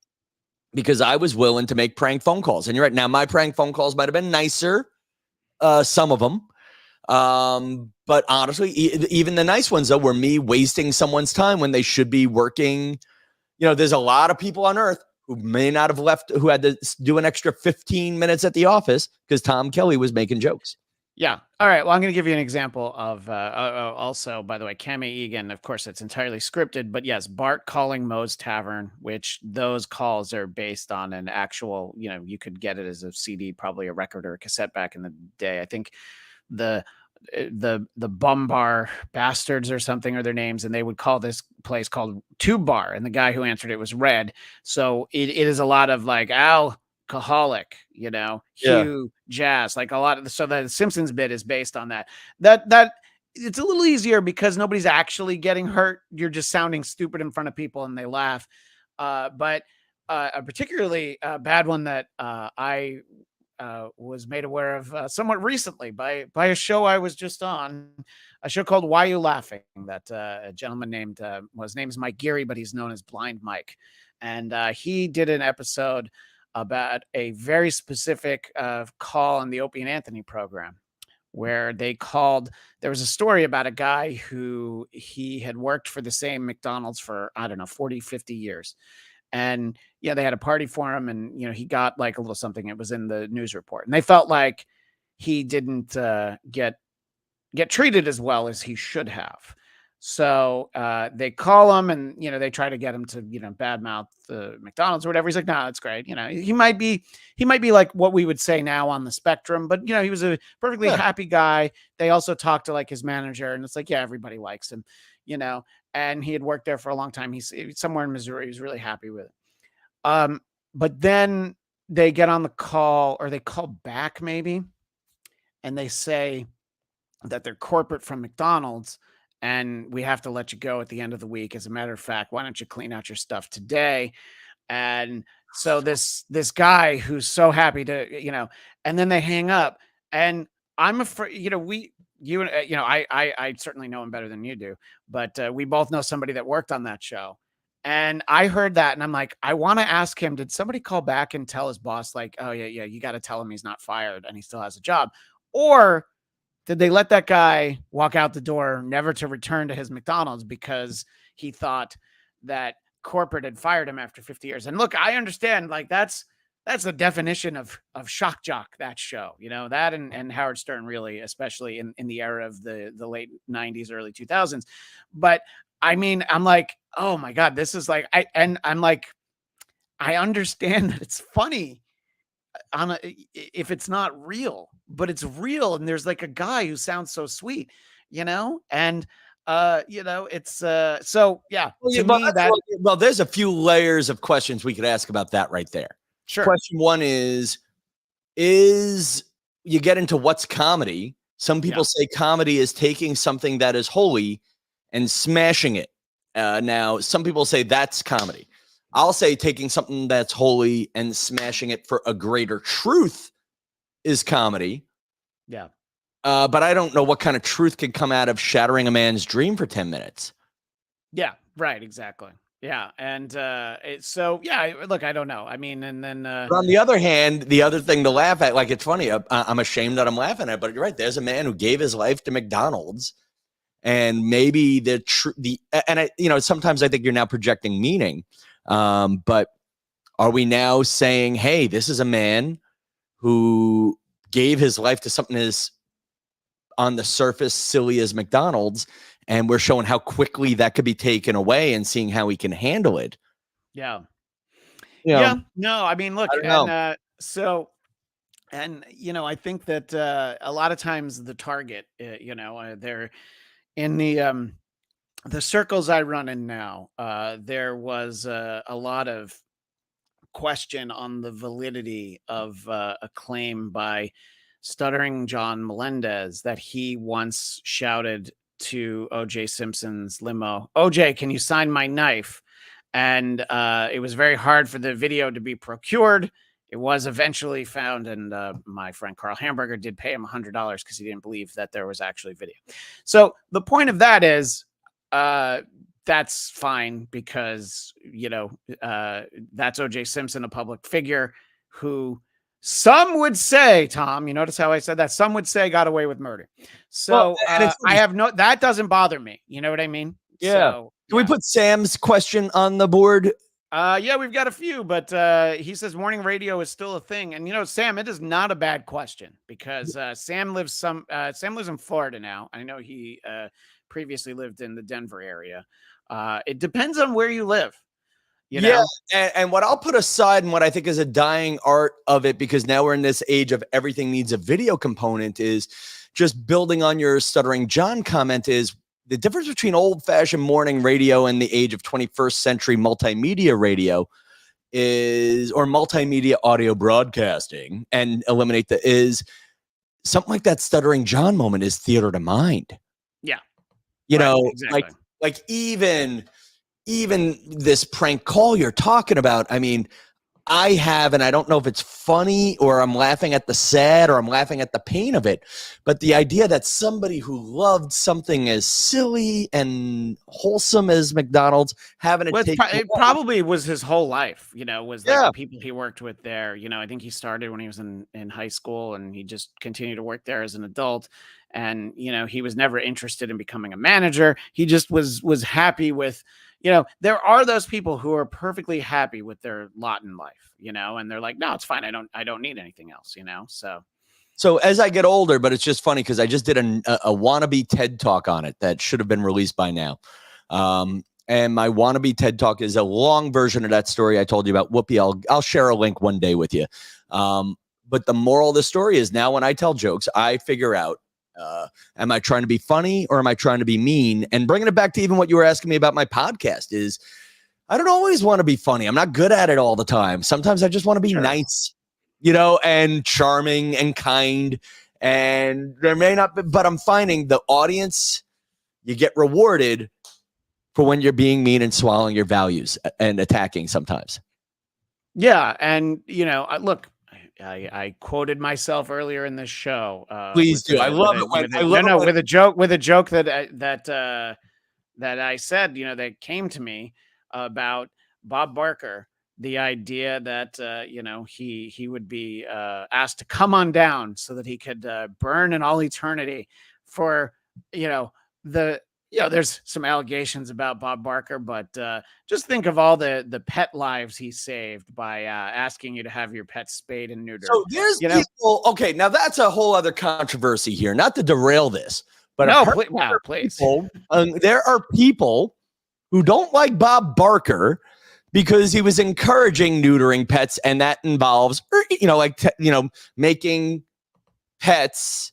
because I was willing to make prank phone calls. And you're right. Now, my prank phone calls might have been nicer, some of them. But honestly, even the nice ones, though, were me wasting someone's time when they should be working. You know, there's a lot of people on earth who may not have left, who had to do an extra 15 minutes at the office because Tom Kelly was making jokes. Yeah. All right. Well, I'm going to give you an example of also, by the way, Cami Egan. Of course, it's entirely scripted, but yes, Bart calling Moe's Tavern, which those calls are based on an actual, you know, you could get it as a CD, probably a record or a cassette back in the day. I think the Bum Bar Bastards or something are their names, and they would call this place called Tube Bar, and the guy who answered it was Red. So it is a lot of like alcoholic, you know, Hugh Jazz, like a lot of so the Simpsons bit is based on that. That it's a little easier because nobody's actually getting hurt. You're just sounding stupid in front of people and they laugh. But a particularly bad one that I was made aware of somewhat recently by a show I was just on, a show called Why You Laughing, that a gentleman named his name is Mike Geary, but he's known as Blind Mike. And he did an episode about a very specific call on the Opie and Anthony program, where there was a story about a guy who he had worked for the same McDonald's for, I don't know, 40, 50 years. And yeah, they had a party for him, and you know, he got like a little something. It was in the news report, and they felt like he didn't get treated as well as he should have. So they call him, and you know, they try to get him to, you know, badmouth the McDonald's or whatever. He's like, "No, it's great." You know, he might be like what we would say now on the spectrum, but you know, he was a perfectly happy guy. They also talked to like his manager, and it's like, yeah, everybody likes him, you know. And he had worked there for a long time. He's somewhere in Missouri. He was really happy with it. But then they get on the call, or they call back maybe, and they say that they're corporate from McDonald's and we have to let you go at the end of the week. As a matter of fact, why don't you clean out your stuff today? And so this guy who's so happy to, you know, and then they hang up, and I'm afraid, you know, you and you know, I certainly know him better than you do, but we both know somebody that worked on that show. And I heard that, and I'm like, I want to ask him, did somebody call back and tell his boss, like, oh yeah, you got to tell him he's not fired and he still has a job? Or did they let that guy walk out the door, never to return to his McDonald's, because he thought that corporate had fired him after 50 years? And look, I understand, like, that's that's the definition of shock jock, that show, that and Howard Stern, really, especially in the era of the late 90s, early 2000s. But I mean, I'm like, oh my God, this is like, I'm like, I understand that it's funny if it's not real, but it's real. And there's like a guy who sounds so sweet, and it's so yeah, Well, to me that well, there's a few layers of questions we could ask about that right there. sure. Question one is you get into what's comedy. Some people say comedy is taking something that is holy and smashing it. Now, some people say that's comedy. I'll say taking something that's holy and smashing it for a greater truth is comedy. Yeah. But I don't know what kind of truth could come out of shattering a man's dream for 10 minutes. Yeah, right. Exactly. Yeah. And so, yeah, look, I don't know. I mean, and then but on the other hand, the other thing to laugh at, like, it's funny. I'm ashamed that I'm laughing at it, but you're right. There's a man who gave his life to McDonald's. And maybe sometimes I think you're now projecting meaning. But are we now saying, hey, this is a man who gave his life to something as on the surface silly as McDonald's, and we're showing how quickly that could be taken away and seeing how he can handle it? Yeah. You know, Yeah. No, I mean, look, I don't know. and so, and I think that a lot of times the target, they're in the circles I run in now. There was a lot of question on the validity of a claim by Stuttering John Melendez that he once shouted to O.J. Simpson's limo, "OJ, can you sign my knife?" And it was very hard for the video to be procured. It was eventually found, and my friend Carl Hamburger did pay him $100 because he didn't believe that there was actually video. So the point of that is, that's fine because that's O.J. Simpson, a public figure who some would say, Tom, you notice how I said that? Some would say got away with murder. So I have that doesn't bother me. You know what I mean? Yeah. So, Can we put Sam's question on the board? Yeah, we've got a few, but he says morning radio is still a thing. And Sam, it is not a bad question because Sam lives in Florida now. I know he previously lived in the Denver area. It depends on where you live. Yeah, and what I'll put aside and what I think is a dying art of it, because now we're in this age of everything needs a video component, is just building on your Stuttering John comment, is the difference between old-fashioned morning radio and the age of 21st century multimedia radio or multimedia audio broadcasting, and eliminate is something like that Stuttering John moment is theater to mind. Yeah. Exactly. like even this prank call you're talking about, I mean, and I don't know if it's funny or I'm laughing at the sad or I'm laughing at the pain of it, but the idea that somebody who loved something as silly and wholesome as McDonald's having it probably was his whole life, was like the people he worked with there. I think he started when he was in high school and he just continued to work there as an adult. And, he was never interested in becoming a manager. He just was happy with, there are those people who are perfectly happy with their lot in life, and they're like, no, it's fine. I don't need anything else, So as I get older, but it's just funny because I just did a wannabe TED talk on it that should have been released by now. And my wannabe TED talk is a long version of that story I told you about Whoopi. I'll share a link one day with you. But the moral of the story is now when I tell jokes, I figure out, am I trying to be funny or am I trying to be mean? And bringing it back to even what you were asking me about my podcast is, I don't always want to be funny. I'm not good at it all the time. Sometimes I just want to be nice, and charming and kind. And there may not be, but I'm finding the audience, you get rewarded for when you're being mean and swallowing your values and attacking sometimes. Yeah. And, look, I quoted myself earlier in this show. Please do. I love it. With a joke that I said, that came to me about Bob Barker, the idea that, he would be asked to come on down so that he could burn in all eternity for, there's some allegations about Bob Barker, but just think of all the pet lives he saved by asking you to have your pet spayed and neutered. So there's people. Okay, now that's a whole other controversy here. Not to derail this, but no, please. There are people who don't like Bob Barker because he was encouraging neutering pets, and that involves, making pets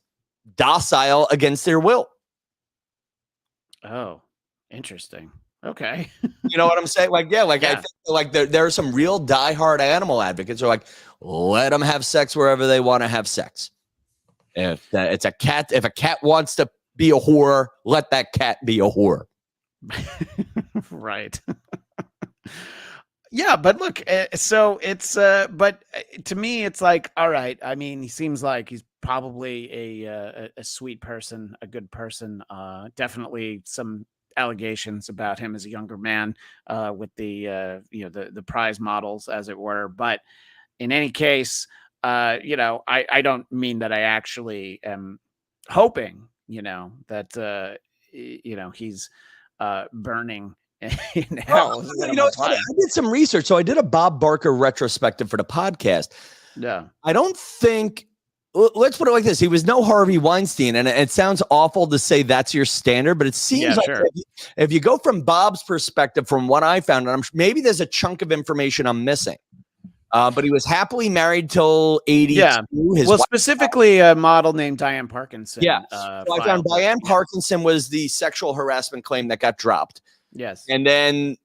docile against their will. Oh, interesting. Okay. You know what I'm saying? I think there are some real diehard animal advocates who are like, let them have sex wherever they want to have sex. If it's a cat, if a cat wants to be a whore, let that cat be a whore. Right. Yeah, but look, so it's but to me it's like, all right, I mean, he seems like he's probably a sweet person, a good person. Definitely some allegations about him as a younger man with the prize models, as it were. But in any case, I don't mean that I actually am hoping, that he's burning in hell. I did some research. So I did a Bob Barker retrospective for the podcast. Yeah. I don't think, let's put it like this. He was no Harvey Weinstein. And it sounds awful to say that's your standard, but it seems if you go from Bob's perspective, from what I found, and maybe there's a chunk of information I'm missing. But he was happily married till 82. Yeah. Specifically a model named Diane Parkinson. Yeah. So I found Diane Parkinson was the sexual harassment claim that got dropped. Yes. And then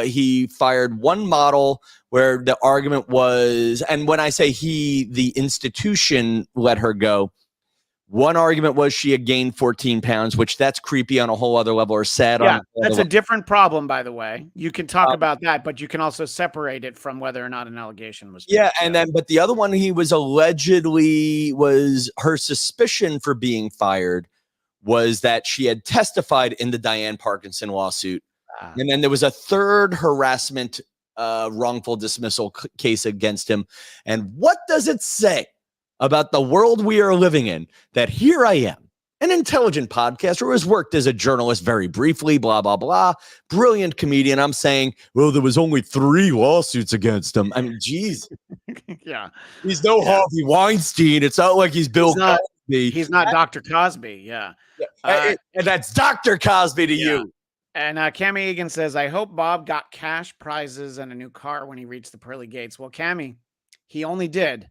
he fired one model where the argument was, and when I say he, the institution let her go. One argument was she had gained 14 pounds, which that's creepy on a whole other level, or sad. Yeah, that's a different problem, by the way. You can talk about that, but you can also separate it from whether or not an allegation was made. Yeah, but the other one, he was her suspicion for being fired was that she had testified in the Diane Parkinson lawsuit. And then there was a third harassment, wrongful dismissal case against him. And what does it say about the world we are living in that here I am, an intelligent podcaster who has worked as a journalist very briefly, blah, blah, blah, brilliant comedian. I'm saying, well, there was only 3 lawsuits against him. I mean, geez. Yeah. He's no Harvey Weinstein. It's not like he's Bill Cosby. He's not Dr. Cosby. Yeah. And that's Dr. Cosby to you. And Cammie Egan says, I hope Bob got cash prizes and a new car when he reached the pearly gates. Well, Cammie, he only did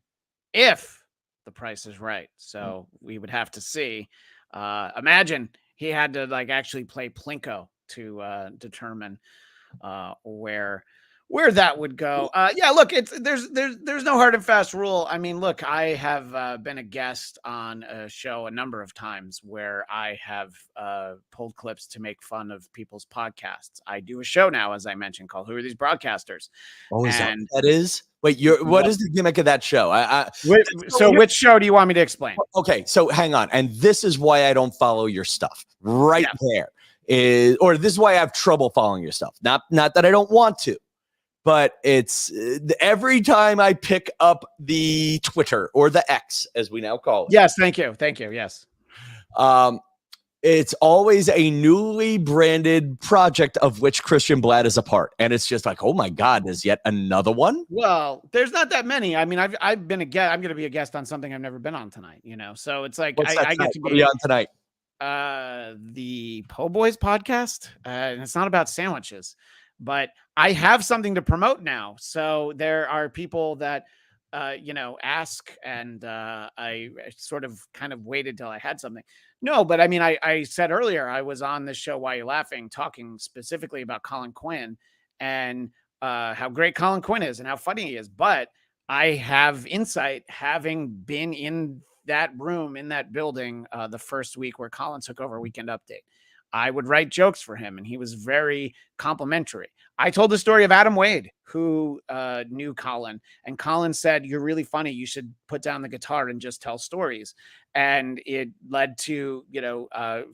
if the price is right. So we would have to see. Imagine he had to actually play Plinko to determine where that would go. Look, there's no hard and fast rule. I mean, look, I have been a guest on a show a number of times where I have pulled clips to make fun of people's podcasts. I do a show now, as I mentioned, called Who Are These Broadcasters? Oh, is that is? Wait, what is the gimmick of that show? Which show do you want me to explain? Okay, so hang on. And this is why I don't follow your stuff. There is, or this is why I have trouble following your stuff. Not that I don't want to. But it's every time I pick up the Twitter or the X, as we now call it. Yes, thank you. Yes. It's always a newly branded project of which Christian Blatt is a part. And it's just like, oh my God, there's yet another one? Well, there's not that many. I mean, I've been a guest. I'm going to be a guest on something I've never been on tonight, So it's like, I get to be on tonight. The Po' Boys podcast. And it's not about sandwiches, but I have something to promote now. So there are people that, ask, and I sort of kind of waited till I had something. No, but I mean, I said earlier, I was on this show, Why You Laughing, talking specifically about Colin Quinn and how great Colin Quinn is and how funny he is. But I have insight, having been in that room, in that building, the first week where Colin took over Weekend Update. I would write jokes for him, and he was very complimentary. I told the story of Adam Wade, who knew Colin, and Colin said, "You're really funny. You should put down the guitar and just tell stories." And it led to,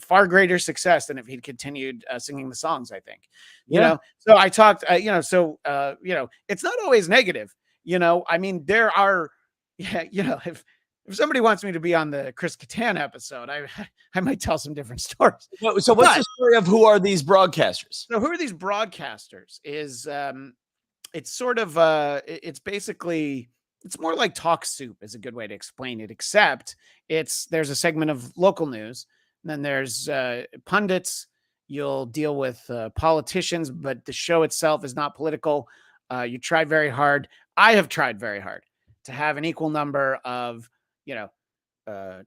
far greater success than if he'd continued singing the songs, I think. You know, so I talked, it's not always negative. I mean, there are, if if somebody wants me to be on the Chris Kattan episode, I might tell some different stories. So what's the story of who are these broadcasters? So who are these broadcasters? Is it's sort of it's basically, it's more like Talk Soup is a good way to explain it, except there's a segment of local news, and then there's pundits. You'll deal with politicians, but the show itself is not political. You try very hard. I have tried very hard to have an equal number of,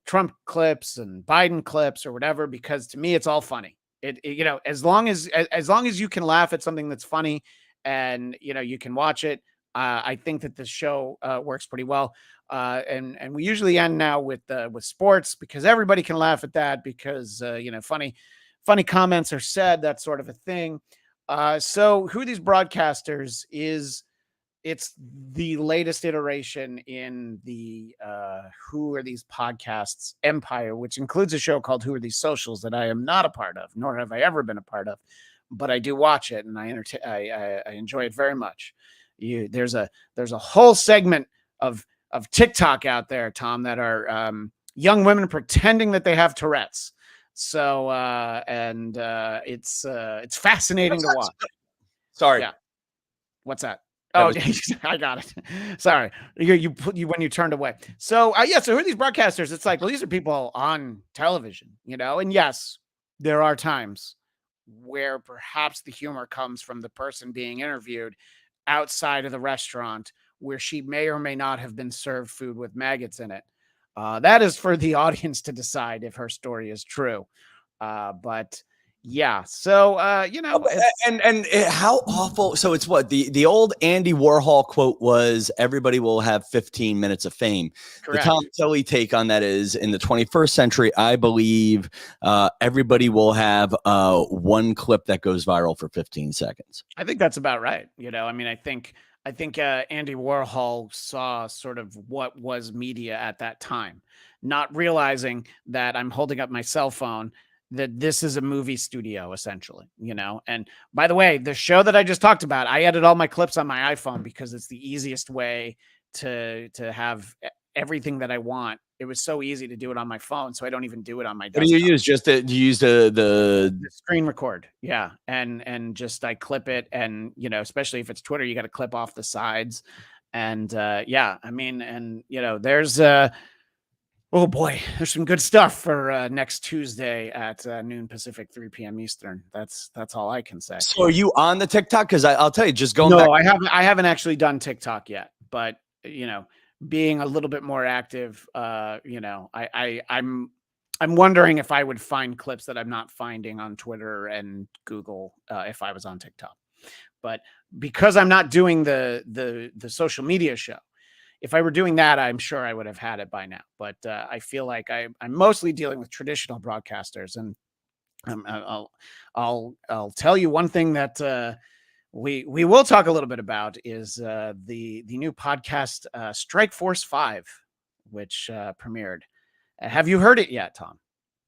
Trump clips and Biden clips or whatever, because to me, it's all funny. As long as you can laugh at something that's funny and, you can watch it, I think that the show works pretty well. And we usually end now with sports, because everybody can laugh at that, because, funny comments are said, that sort of a thing. So who are these broadcasters it's the latest iteration in the Who Are These Podcasts empire, which includes a show called Who Are These Socials that I am not a part of, nor have I ever been a part of, but I do watch it and I enjoy it very much. There's a whole segment of TikTok out there, Tom, that are young women pretending that they have Tourette's. So it's fascinating to watch. Sorry. Yeah. What's that? Oh, I got it. Sorry. You when you turned away. So so who are these broadcasters? It's like, well, these are people on television, and yes, there are times where perhaps the humor comes from the person being interviewed outside of the restaurant, where she may or may not have been served food with maggots in it. That is for the audience to decide if her story is true. But yeah, so and how awful. So it's what the old Andy Warhol quote was: everybody will have 15 minutes of fame. Correct. The Tom Kelly take on that is, in the 21st century, I believe everybody will have one clip that goes viral for 15 seconds. I think that's about right. I think Andy Warhol saw sort of what was media at that time, not realizing that I'm holding up my cell phone, that this is a movie studio, essentially, And by the way, the show that I just talked about, I edit all my clips on my iPhone because it's the easiest way to have everything that I want. It was so easy to do it on my phone, so I don't even do it on my desktop. What do you use? You use the screen record, yeah, and just I clip it, and especially if it's Twitter, you got to clip off the sides, and there's oh boy, there's some good stuff for next Tuesday at noon Pacific, 3 p.m. Eastern. That's all I can say. So are you on the TikTok? Because I'll tell you, just going. No, I haven't actually done TikTok yet, but being a little bit more active, I'm wondering if I would find clips that I'm not finding on Twitter and Google if I was on TikTok. But because I'm not doing the social media show, if I were doing that, I'm sure I would have had it by now. But I feel like I'm mostly dealing with traditional broadcasters, and I'll tell you one thing that we will talk a little bit about is the new podcast Strike Force 5, which premiered. Have you heard it yet, Tom?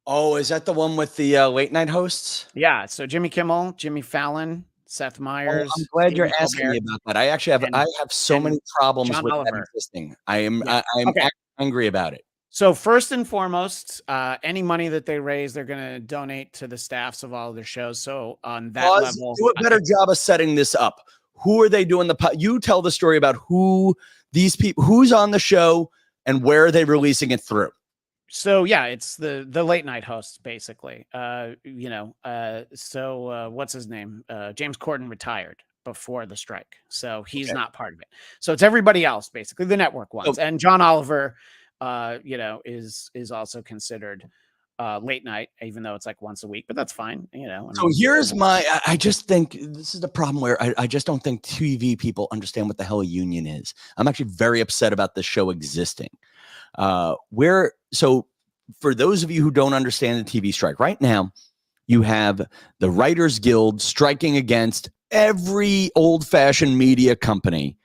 Oh, is that the one with the late night hosts? Yeah. So Jimmy Kimmel, Jimmy Fallon, Seth Meyers. I'm glad you're asking me about that. I actually have so many problems John with Oliver. that existing. I'm angry about it. So first and foremost, any money that they raise, they're going to donate to the staffs of all of their shows. So on that level, do a better job of setting this up. Who are they doing you tell the story about who these people, who's on the show, and where are they releasing it through? So yeah, it's the late night hosts basically. So what's his name? James Corden retired before the strike, so he's not part of it. So it's everybody else, basically the network ones. And John Oliver, is also considered late night, even though it's like once a week, but that's fine. So here's I just think this is the problem where I just don't think TV people understand what the hell a union is. I'm actually very upset about this show existing. So for those of you who don't understand the TV strike right now, you have the Writers Guild striking against every old-fashioned media company.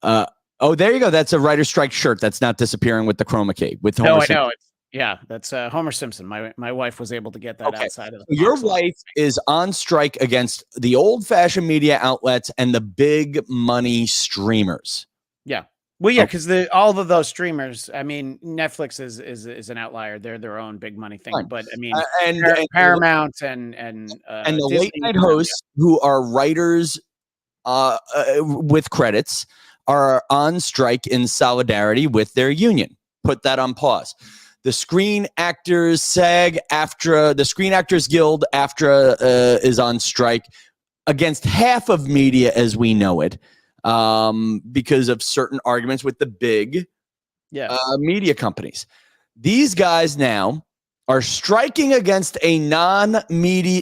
Oh, there you go. That's a writer's strike shirt that's not disappearing with the chroma key. With Homer Simpson. I know. That's Homer Simpson. My wife was able to get that outside of the Your wife is on strike against the old-fashioned media outlets and the big money streamers. Yeah. Well, yeah, because all of those streamers, I mean, Netflix is an outlier. They're their own big money thing. Fine. But I mean, And Paramount and the late Disney, night hosts who are writers with credits are on strike in solidarity with their union. Put that on pause. The Screen Actors SAG-AFTRA, the Screen Actors Guild AFTRA is on strike against half of media as we know it, because of certain arguments with the big media companies. These guys now are striking against a non-media,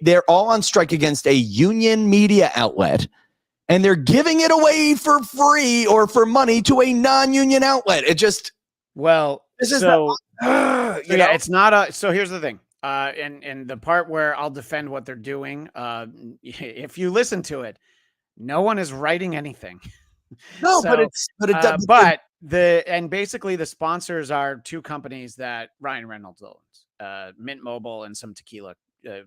they're all on strike against a union media outlet, and they're giving it away for free or for money to a non-union outlet. It just, it's not so here's the thing. And the part where I'll defend what they're doing, if you listen to it, no one is writing anything. No, so, and basically the sponsors are two companies that Ryan Reynolds owns, Mint Mobile and some tequila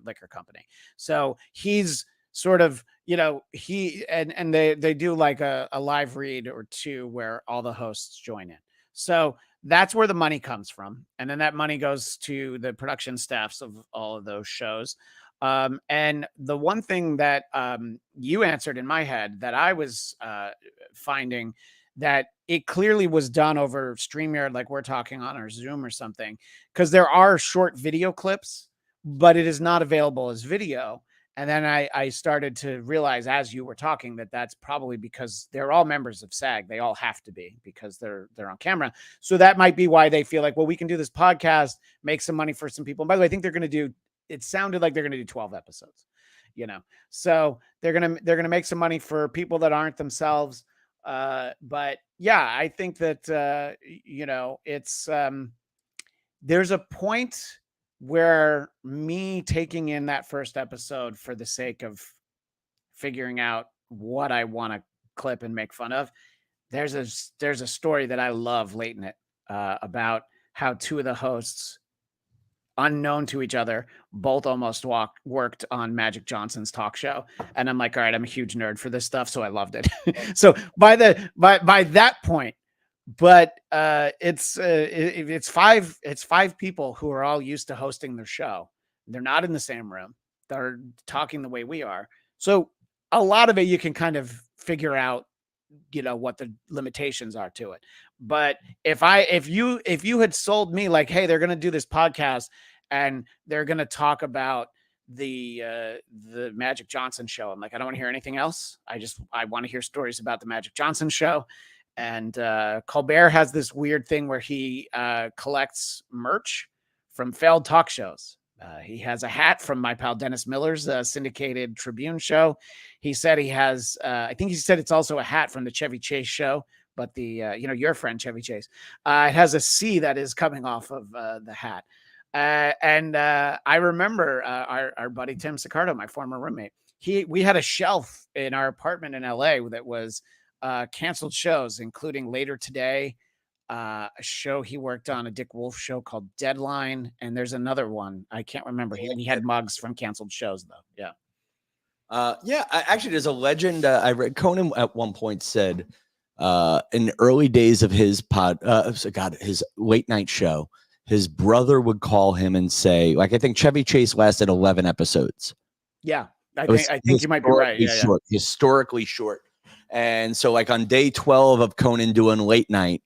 liquor company. So he's sort of, they do like a live read or two where all the hosts join in. So that's where the money comes from. And then that money goes to the production staffs of all of those shows. And the one thing that you answered in my head that I was finding that it clearly was done over StreamYard, like we're talking on our Zoom or something, because there are short video clips, but it is not available as video. And then I started to realize as you were talking that that's probably because they're all members of SAG. They all have to be because they're on camera. So that might be why they feel like, well, we can do this podcast, make some money for some people. And by the way, I think they're going to do, it sounded like they're going to do 12 episodes, so they're going to make some money for people that aren't themselves. But yeah, I think that, it's, there's a point where me taking in that first episode for the sake of figuring out what I want to clip and make fun of, there's a story that I love late in it, about how two of the hosts, unknown to each other, both almost worked on Magic Johnson's talk show. And I'm like, all right, I'm a huge nerd for this stuff, so I loved it. So by that point, but it's five people who are all used to hosting their show. They're not in the same room. They're talking the way we are. So a lot of it you can kind of figure out, what the limitations are to it. But if you had sold me like, hey, they're going to do this podcast and they're going to talk about the Magic Johnson show, I'm like, I don't want to hear anything else. I want to hear stories about the Magic Johnson show. And Colbert has this weird thing where he collects merch from failed talk shows. He has a hat from my pal Dennis Miller's syndicated Tribune show. He said he has, I think he said it's also a hat from the Chevy Chase show, but the, your friend Chevy Chase, it has a C that is coming off of the hat. And I remember our buddy Tim Sicardo, my former roommate, we had a shelf in our apartment in LA that was canceled shows, including Later Today, a show he worked on, a Dick Wolf show called Deadline, and there's another one I can't remember. He had mugs from canceled shows though. Yeah. Actually, there's a legend. I read Conan at one point said, in the early days of his his late night show, his brother would call him and say, like, I think Chevy Chase lasted 11 episodes. Yeah, I think you might be right. Yeah, historically short. And so, like, on day 12 of Conan doing late night,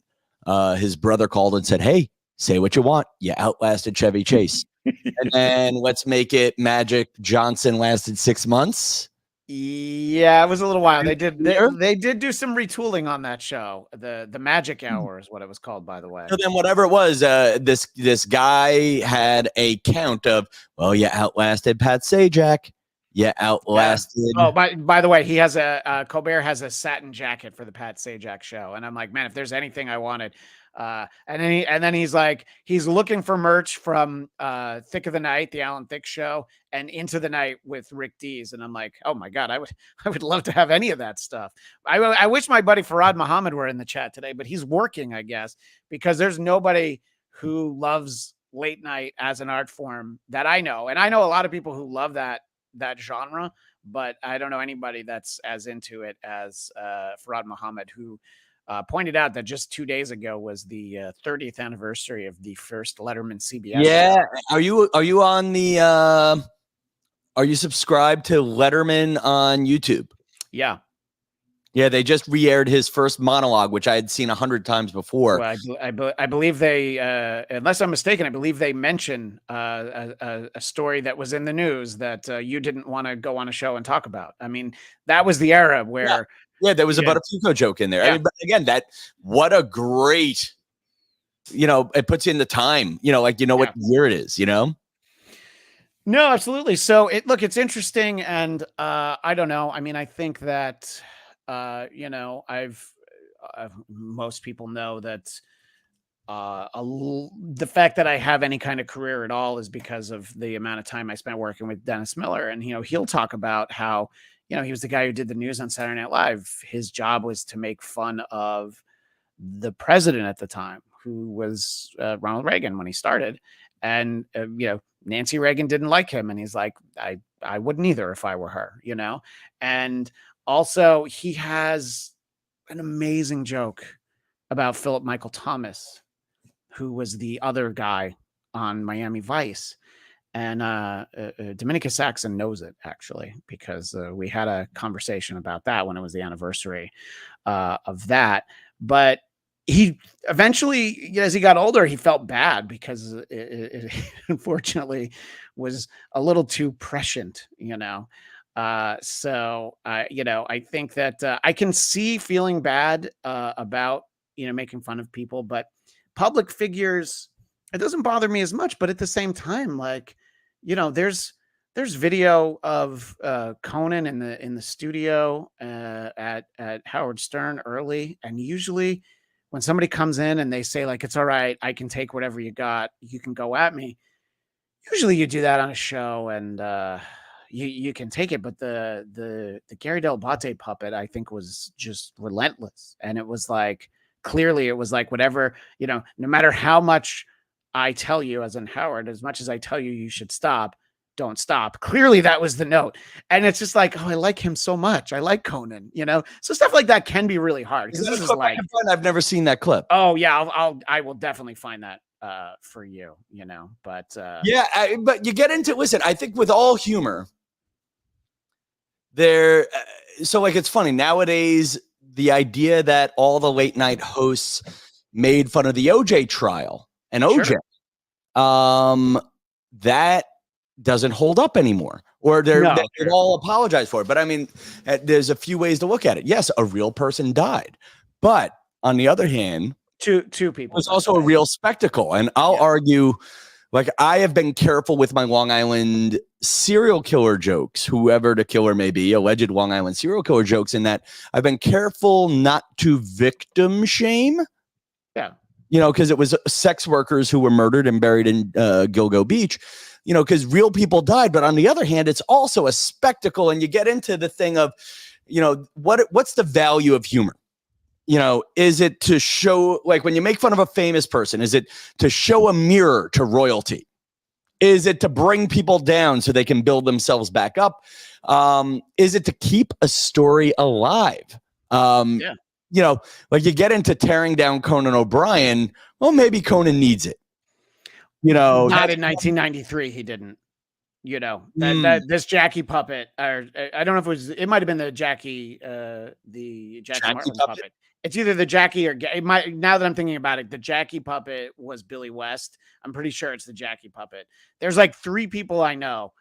his brother called and said, hey, say what you want. You outlasted Chevy Chase. And then let's make it Magic Johnson lasted 6 months. Yeah, it was a little while. They did do some retooling on that show. The Magic Hour is what it was called, by the way. So then whatever it was, this guy had a count of, well, you outlasted Pat Sajak. Yeah, outlasted. Yeah. Oh, by the way, he has Colbert has a satin jacket for the Pat Sajak show, and I'm like, man, if there's anything I wanted, and then he's like, he's looking for merch from Thick of the Night, the Alan Thicke show, and Into the Night with Rick Dees, and I'm like, oh my god, I would love to have any of that stuff. I wish my buddy Farad Muhammad were in the chat today, but he's working, I guess, because there's nobody who loves late night as an art form that I know, and I know a lot of people who love that genre, but I don't know anybody that's as into it as Farad Muhammad, who pointed out that just 2 days ago was the 30th anniversary of the first Letterman CBS Yeah. show. Are you on the are you subscribed to Letterman on YouTube? Yeah. Yeah, they just re-aired his first monologue, which I had seen 100 times before. Well, I believe they, unless I'm mistaken, I believe they mention a story that was in the news that you didn't want to go on a show and talk about. I mean, that was the era where, yeah, there was a Buttafuoco joke in there. Yeah. I mean, but again, what a great, it puts you in the time. What year it is. No, absolutely. So it's interesting, and I don't know. I mean, I think that most people know that the fact that I have any kind of career at all is because of the amount of time I spent working with Dennis Miller. And, he'll talk about how, he was the guy who did the news on Saturday Night Live. His job was to make fun of the president at the time, who was Ronald Reagan when he started. And, Nancy Reagan didn't like him. And he's like, I wouldn't either if I were her, And also he has an amazing joke about Philip Michael Thomas, who was the other guy on Miami Vice. And Dominica Saxon knows it, actually, because we had a conversation about that when it was the anniversary of that. But he eventually, as he got older, he felt bad because it unfortunately was a little too prescient, So, I think that I can see feeling bad about, making fun of people, but public figures, it doesn't bother me as much. But at the same time, there's video of Conan in the studio at Howard Stern early, and usually when somebody comes in and they say, like, it's all right, I can take whatever you got, you can go at me. Usually you do that on a show and you can take it. But the Gary Del Bate puppet, I think, was just relentless. And it was like, clearly it was like, whatever, no matter how much I tell you, as in Howard, as much as I tell you, you should stop, don't stop. Clearly that was the note. And it's just like, oh, I like him so much. I like Conan, so stuff like that can be really hard. Because this is like, I've never seen that clip. Oh yeah. I will definitely find that for you, but yeah, but you get into, listen, I think with all humor there, so like, it's funny nowadays, the idea that all the late night hosts made fun of the OJ trial and OJ, sure. That doesn't hold up anymore, or they all apologize for it. But I mean, there's a few ways to look at it. Yes, a real person died, but on the other hand, two people. It was also a real spectacle. And I'll argue, like, I have been careful with my Long Island serial killer jokes, whoever the killer may be, alleged Long Island serial killer jokes, in that I've been careful not to victim shame. Yeah. Because it was sex workers who were murdered and buried in Gilgo Beach, because real people died. But on the other hand, it's also a spectacle. And you get into the thing of, what's the value of humor? Is it to show, like, when you make fun of a famous person, is it to show a mirror to royalty? Is it to bring people down so they can build themselves back up? Is it to keep a story alive? Like, you get into tearing down Conan O'Brien. Well, maybe Conan needs it. Not in 1993, he didn't. That this Jackie puppet, or I don't know if it might have been the Jackie Martin puppet. It's either the Jackie or it might. Now that I'm thinking about it, the Jackie puppet was Billy West. I'm pretty sure it's the Jackie puppet. There's like 3 people I know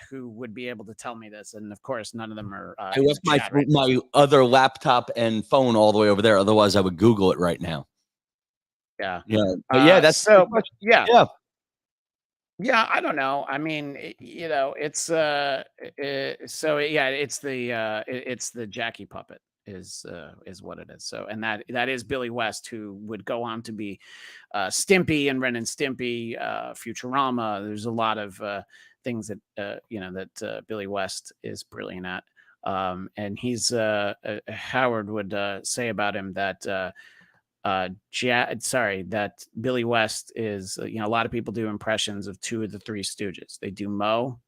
who would be able to tell me this, and of course, none of them are. I left my other laptop and phone all the way over there. Otherwise, I would Google it right now. Yeah. But that's so. Yeah, I don't know. I mean, it's so yeah, it's the Jackie puppet is what it is. So, and that is Billy West, who would go on to be Stimpy and Ren and Stimpy, Futurama. There's a lot of things that that Billy West is brilliant at. And he's Howard would say about him that that Billy West is, a lot of people do impressions of 2 of the 3 Stooges. They do Moe,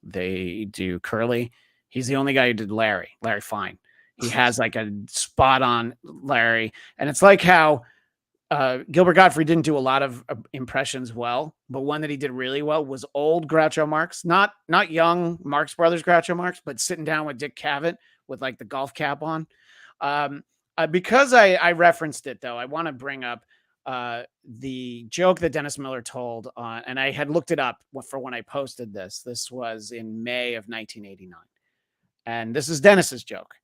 they do Curly. He's the only guy who did Larry Fine. he has like a spot on Larry. And it's like how Gilbert Gottfried didn't do a lot of impressions well, but one that he did really well was old Groucho Marx, not young Marx Brothers Groucho Marx, but sitting down with Dick Cavett with like the golf cap on. Because I referenced it though, I want to bring up the joke that Dennis Miller told on, and I had looked it up for when I posted this. This was in May of 1989, and this is Dennis's joke.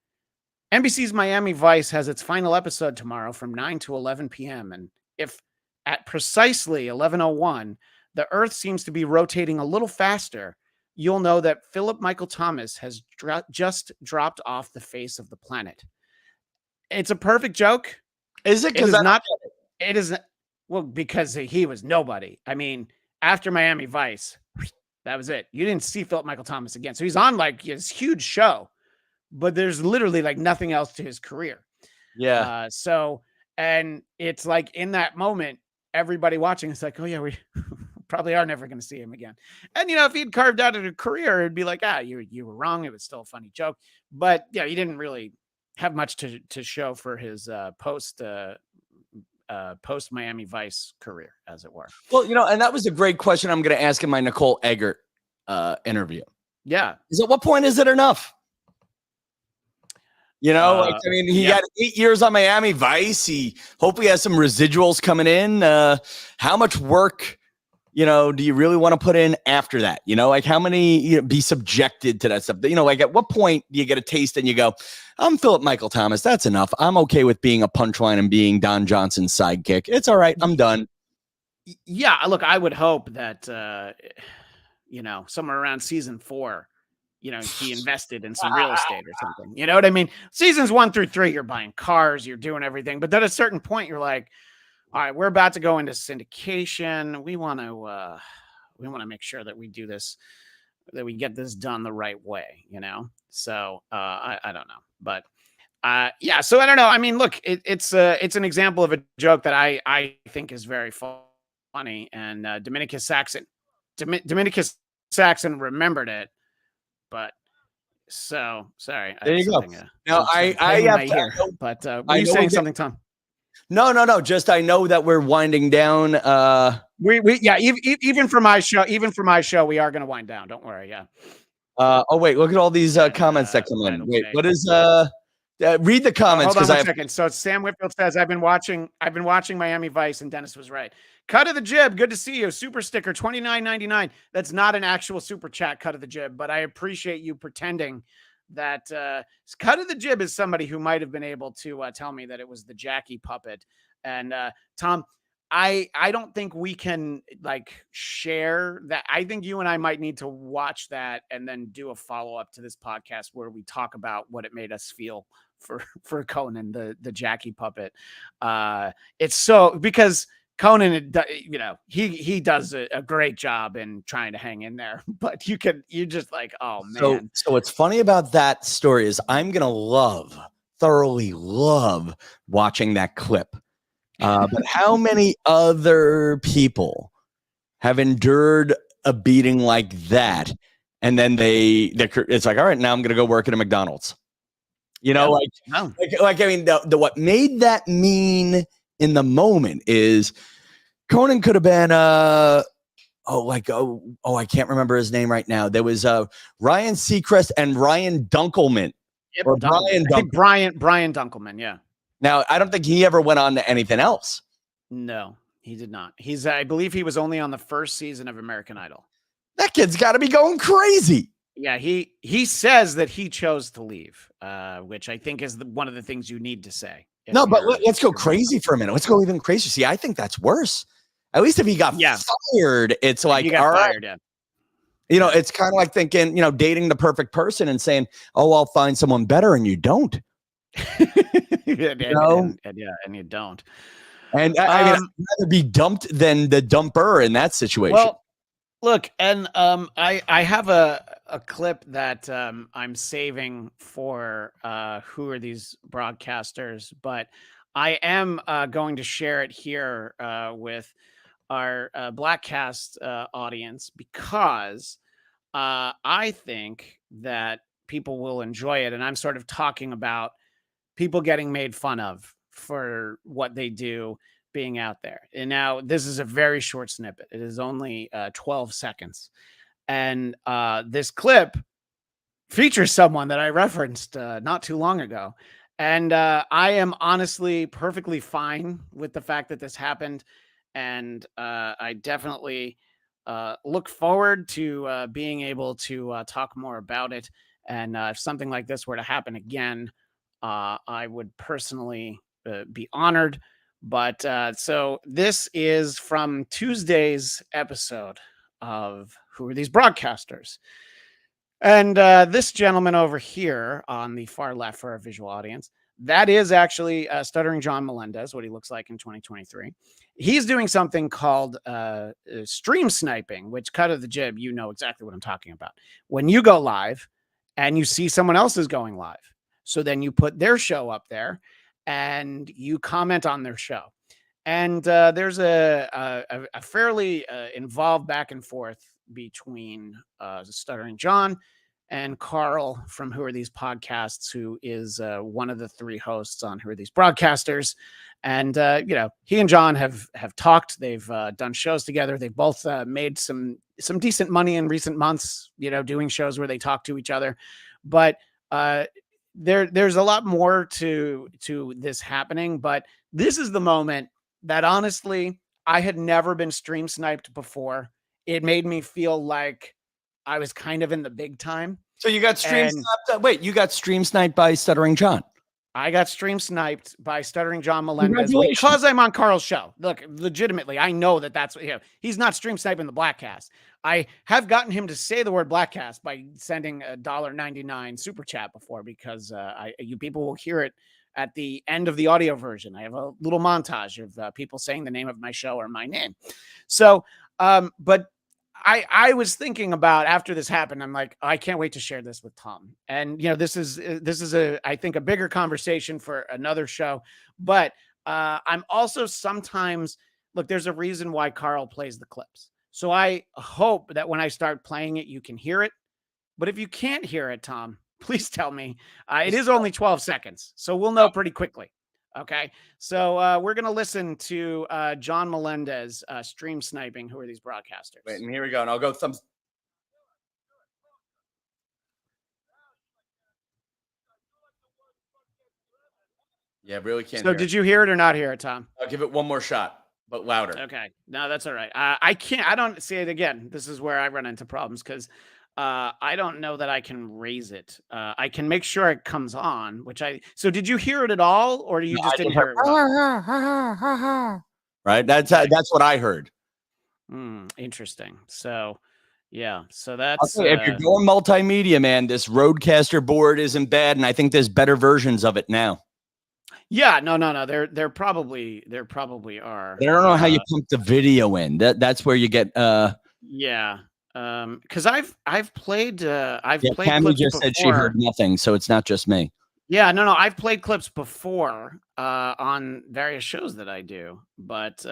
NBC's Miami Vice has its final episode tomorrow from 9 to 11 p.m. And if at precisely 11:01, the Earth seems to be rotating a little faster, you'll know that Philip Michael Thomas has just dropped off the face of the planet. It's a perfect joke. Is it? Because it is well, because he was nobody. I mean, after Miami Vice, that was it. You didn't see Philip Michael Thomas again. So he's on like his huge show, but there's literally like nothing else to his career. Yeah. And it's like in that moment, everybody watching is like, oh yeah, we probably are never going to see him again. And if he'd carved out a career, it'd be like, you were wrong. It was still a funny joke, but yeah, he didn't really have much to show for his post Miami Vice career, as it were. Well, and that was a great question I'm going to ask in my Nicole Eggert interview. Yeah. At what point is it enough? He got 8 years on Miami Vice. Hope he has some residuals coming in. How much work, do you really want to put in after that? How many, be subjected to that stuff? At what point do you get a taste and you go, I'm Philip Michael Thomas. That's enough. I'm okay with being a punchline and being Don Johnson's sidekick. It's all right. I'm done. Yeah. Look, I would hope that, somewhere around season 4, he invested in some real estate or something. You know what I mean? Seasons 1 through 3, you're buying cars, you're doing everything. But then at a certain point, you're like, all right, we're about to go into syndication. We want to make sure that we do this, that we get this done the right way, So I don't know. But so I don't know. I mean, look, it's an example of a joke that I think is very funny. And Dominicus Saxon remembered it. But so sorry. There you go. Now I have to, but were you saying something, Tom? No. Just I know that we're winding down. Even for my show, we are going to wind down. Don't worry. Yeah. Oh wait, look at all these comments that come in. Wait, what is read the comments because hold on 1 second. So Sam Whitfield says I've been watching Miami Vice, and Dennis was right. Cut of the Jib, good to see you. Super sticker, $29.99. That's not an actual super chat, Cut of the Jib, but I appreciate you pretending that Cut of the Jib is somebody who might have been able to tell me that it was the Jackie puppet. And Tom, I don't think we can like share that. I think you and I might need to watch that and then do a follow-up to this podcast where we talk about what it made us feel for Conan, the Jackie puppet. It's so because Conan, he does a great job in trying to hang in there, but you just like, oh man. So what's funny about that story is I'm going to thoroughly love watching that clip. But how many other people have endured a beating like that? And then it's like, all right, now I'm going to go work at a McDonald's. I mean, what made that mean in the moment is Conan could have been I can't remember his name right now. There was Ryan Seacrest and Ryan Dunkelman. Yep, or Brian Dunkelman, yeah. Now, I don't think he ever went on to anything else. No, he did not. I believe he was only on the first season of American Idol. That kid's got to be going crazy. Yeah, he says that he chose to leave, which I think is one of the things you need to say. No, but let's go crazy for a minute. Let's go even crazier. See, I think that's worse. At least if he got fired, it's like, all right. Fired, yeah. It's kind of like thinking, dating the perfect person and saying, oh, I'll find someone better, and you don't. And you don't. And I mean, I'd rather be dumped than the dumper in that situation. Well, look, and I have a clip that I'm saving for who are these broadcasters, but I am going to share it here with our Bladtcast audience because I think that people will enjoy it. And I'm sort of talking about people getting made fun of for what they do being out there. And now this is a very short snippet. It is only 12 seconds. And this clip features someone that I referenced not too long ago. And I am honestly perfectly fine with the fact that this happened. And I definitely look forward to being able to talk more about it. And if something like this were to happen again, I would personally be honored. But so this is from Tuesday's episode of Who Are These Broadcasters? And this gentleman over here on the far left for our visual audience, that is actually Stuttering John Melendez, what he looks like in 2023. He's doing something called stream sniping, which, cut of the jib, you know exactly what I'm talking about. When you go live and you see someone else is going live, so then you put their show up there and you comment on their show. And there's a fairly involved back and forth between Stuttering John and Carl from Who Are These Podcasts, who is one of the three hosts on Who Are These Broadcasters. And, he and John have talked. They've done shows together. They've both made some decent money in recent months, doing shows where they talk to each other. But there's a lot more to this happening. But this is the moment that, honestly, I had never been stream sniped before. It made me feel like I was kind of in the big time. So you got stream sniped? Wait, you got stream sniped by Stuttering John? I got stream sniped by Stuttering John Melendez because I'm on Carl's show. Look, legitimately, I know that's he's not stream sniping the Bladtcast. I have gotten him to say the word Bladtcast by sending a $1.99 super chat before, because you people will hear it at the end of the audio version. I have a little montage of people saying the name of my show or my name. So, but I was thinking about, after this happened, I'm like, I can't wait to share this with Tom. And, this is I think, a bigger conversation for another show. But I'm also sometimes, look, there's a reason why Carl plays the clips. So I hope that when I start playing it, you can hear it. But if you can't hear it, Tom, please tell me. It is only 12 seconds, so we'll know pretty quickly. Okay, so we're going to listen to John Melendez stream sniping Who Are These Broadcasters? Wait, and here we go. And I'll go thumbs. Yeah, really can't. So did you hear it or not hear it, Tom? I'll give it one more shot, but louder. Okay, no, that's all right. I don't see it again. This is where I run into problems, because I don't know that I can raise it. I can make sure it comes on, so did you hear it at all, or you just didn't hear it? Right. That's what I heard. Interesting. So, yeah. So that's, if you're going multimedia, man, this Rodecaster board isn't bad. And I think there's better versions of it now. Yeah, no. There probably are. I don't know how you pump the video in. That's where you get, yeah. Because I've played played Cammy clips just before. said she heard nothing, so it's not just me. Yeah, no, I've played clips before on various shows that I do, but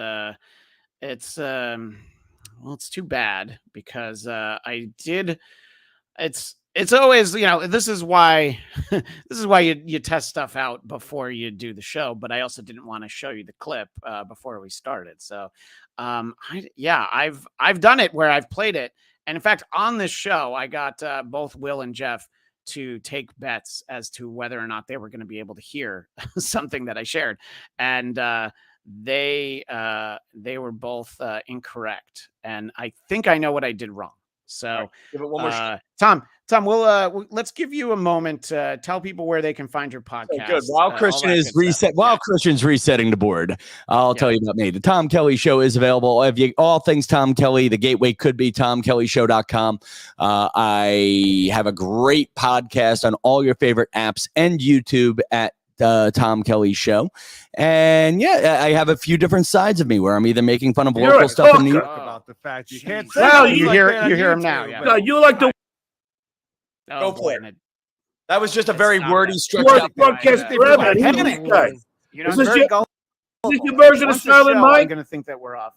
it's it's too bad, because it's always, this is why you test stuff out before you do the show. But I also didn't want to show you the clip before we started. So I've done it where I've played it. And in fact, on this show, I got both Will and Jeff to take bets as to whether or not they were going to be able to hear something that I shared. And they were both incorrect. And I think I know what I did wrong. So right, give it one more shot. Tom, let's give you a moment to tell people where they can find your podcast. Good. While Christian is Christian's resetting the board, I'll tell you about me. The Tom Kelly Show is available. All things Tom Kelly, the gateway could be TomKellyShow.com. I have a great podcast on all your favorite apps and YouTube at Tom Kelly Show. And I have a few different sides of me where I'm either making fun of local stuff in New York. About the fact you can't say well, you hear him now. Yeah. No, you like the Go for it. That was just a very wordy stretch. Broadcast forever. This is your version of Silent Mike. I'm going to think that we're off.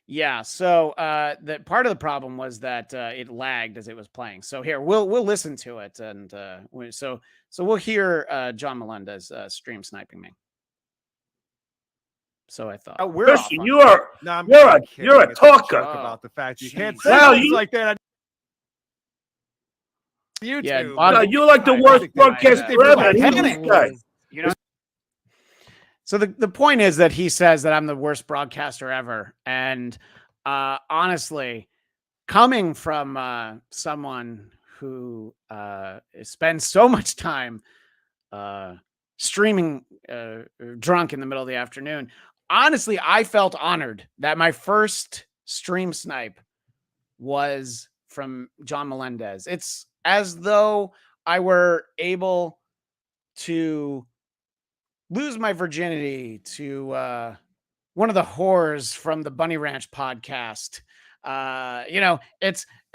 Yeah. So the part of the problem was that it lagged as it was playing. So here we'll listen to it, and so So we'll hear John Melendez stream sniping me. So I thought. We're Christian, you're a talker about the fact you can't say things like that on YouTube. Yeah, no, you're like the worst broadcaster ever. You know. So the point is that he says that I'm the worst broadcaster ever, and honestly, coming from someone who spends so much time streaming drunk in the middle of the afternoon, honestly, I felt honored that my first stream snipe was from John Melendez. It's as though I were able to lose my virginity to one of the whores from the Bunny Ranch podcast.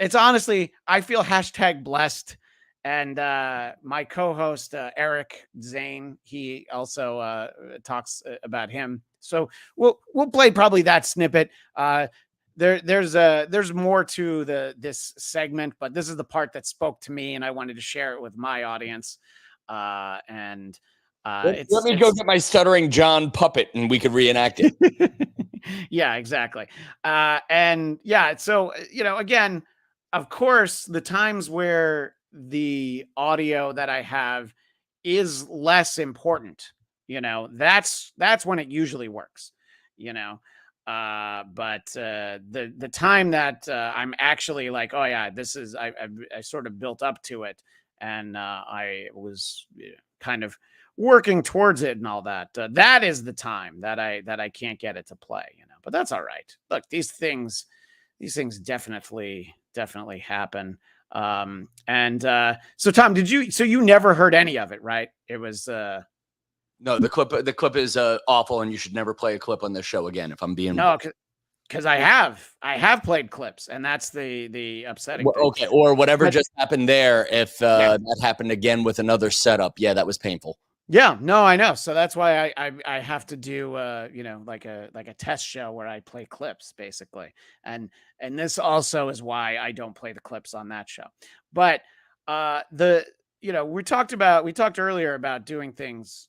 It's honestly, I feel #blessed. And my co-host, Eric Zane, he also talks about him. So we'll play probably that snippet. There's more to this segment, but this is the part that spoke to me, and I wanted to share it with my audience. Let me go get my stuttering John puppet, and we could reenact it. Yeah, exactly. So again, of course, the times where the audio that I have is less important, that's when it usually works, but the time that I'm actually like, oh yeah, this is, I sort of built up to it, and I was kind of working towards it and all that. That is the time that I can't get it to play, but that's all right. Look, these things definitely happen. So Tom, you never heard any of it, right? It was no, the clip is awful, and you should never play a clip on this show again. If I'm being because I have played clips, and that's the upsetting thing. Okay, or whatever just happened there. If that happened again with another setup, yeah, that was painful. Yeah, no, I know. So that's why I have to do like a test show where I play clips basically. And this also is why I don't play the clips on that show. But we talked earlier about doing things,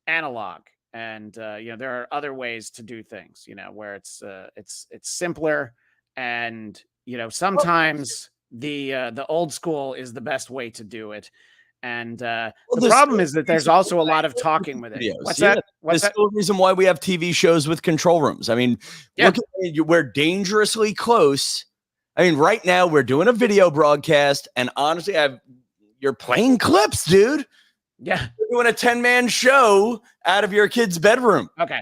analog, and there are other ways to do things, where it's simpler, and sometimes the old school is the best way to do it. And the problem is that there's also a lot of talking with it. What's that? That's the reason why we have TV shows with control rooms. I mean, look at we're dangerously close. I mean, right now we're doing a video broadcast, and honestly, you're playing clips, dude. Yeah, you're doing a 10-man show out of your kid's bedroom. Okay.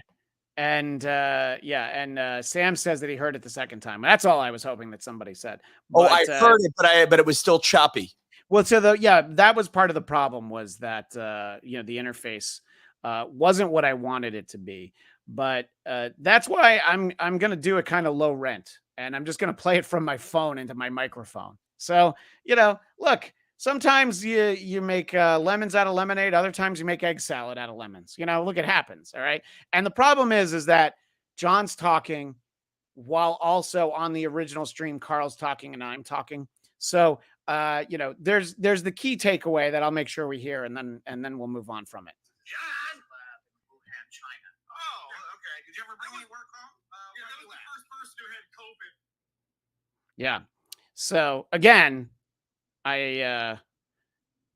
And Sam says that he heard it the second time. That's all I was hoping that somebody said. But, I heard it, but it was still choppy. Well, so that was part of the problem, was that the interface wasn't what I wanted it to be. But that's why I'm going to do it kind of low rent, and I'm just going to play it from my phone into my microphone. So look, sometimes you make lemons out of lemonade. Other times you make egg salad out of lemons. Look, it happens. All right. And the problem is that John's talking while also on the original stream, Carl's talking and I'm talking. So there's the key takeaway that I'll make sure we hear, and then we'll move on from it. John, Wuhan, China. Oh, okay. Did you ever bring any work home? Yeah, that was the first person who had COVID. Yeah. So again,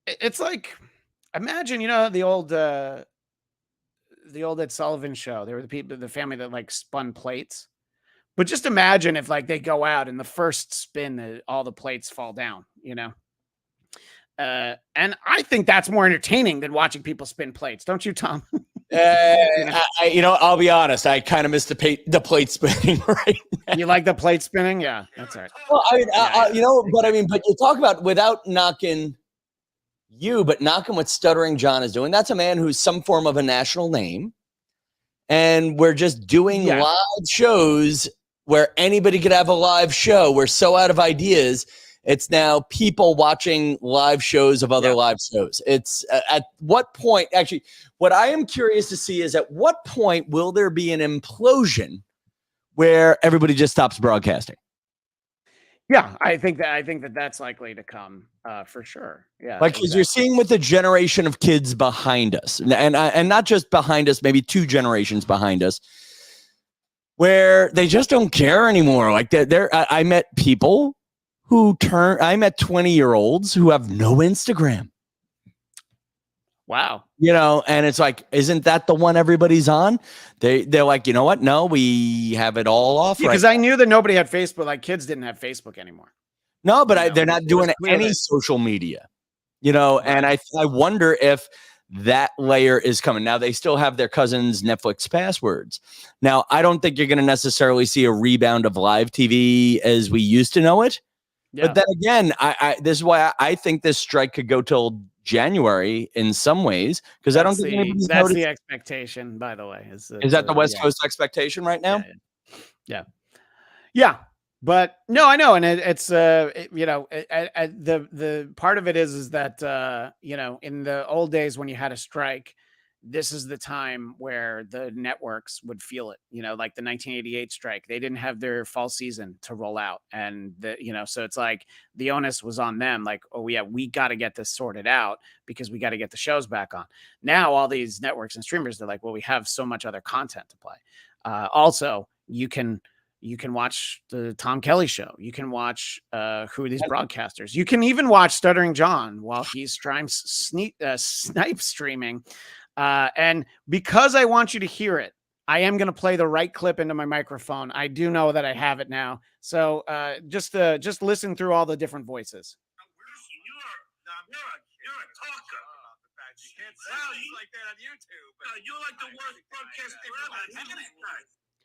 it's like, imagine, the old Ed Sullivan show. There were the family that like spun plates. But just imagine if they go out and the first spin, all the plates fall down, and I think that's more entertaining than watching people spin plates. Don't you, Tom? I'll be honest. I kind of missed the plate spinning right now. You like the plate spinning? Yeah, that's right. Well, but you talk about, without knocking you, but knocking what Stuttering John is doing. That's a man who's some form of a national name. And we're just doing live shows where anybody could have a live show. We're so out of ideas. It's now people watching live shows of other live shows. It's at what point, actually, what I am curious to see is at what point will there be an implosion where everybody just stops broadcasting? Yeah, I think that's likely to come for sure. Yeah, Like, because you're seeing with the generation of kids behind us, and not just behind us, maybe 2 generations behind us, where they just don't care anymore. Like I met people I met 20-year-olds who have no Instagram. Wow. And it's like, isn't that the one everybody's on? They're like, you know what? No, we have it all off. Yeah, because I knew that nobody had Facebook. Like kids didn't have Facebook anymore. No, but they're not doing any social media, right. And I wonder if that layer is coming. Now, they still have their cousins' Netflix passwords. Now, I don't think you're going to necessarily see a rebound of live TV as we used to know it. Yeah. But then again, this is why I think this strike could go till January in some ways, because I don't think that's the expectation, by the way. Is that the West Coast expectation right now? Yeah. But no, I know, and it's the part of it is that in the old days when you had a strike, this is the time where the networks would feel it. Like the 1988 strike, they didn't have their fall season to roll out, and so it's like the onus was on them. Like, oh yeah, we got to get this sorted out because we got to get the shows back on. Now all these networks and streamers, they're like, well, we have so much other content to play. Also, you can watch the Tom Kelly show. You can watch who are these broadcasters. You can even watch Stuttering John while he's snipe streaming. And because I want you to hear it, I am going to play the right clip into my microphone. I do know that I have it now. So just listen through all the different voices. You're a talker. You can't sound like that on YouTube. You're like the worst broadcaster ever.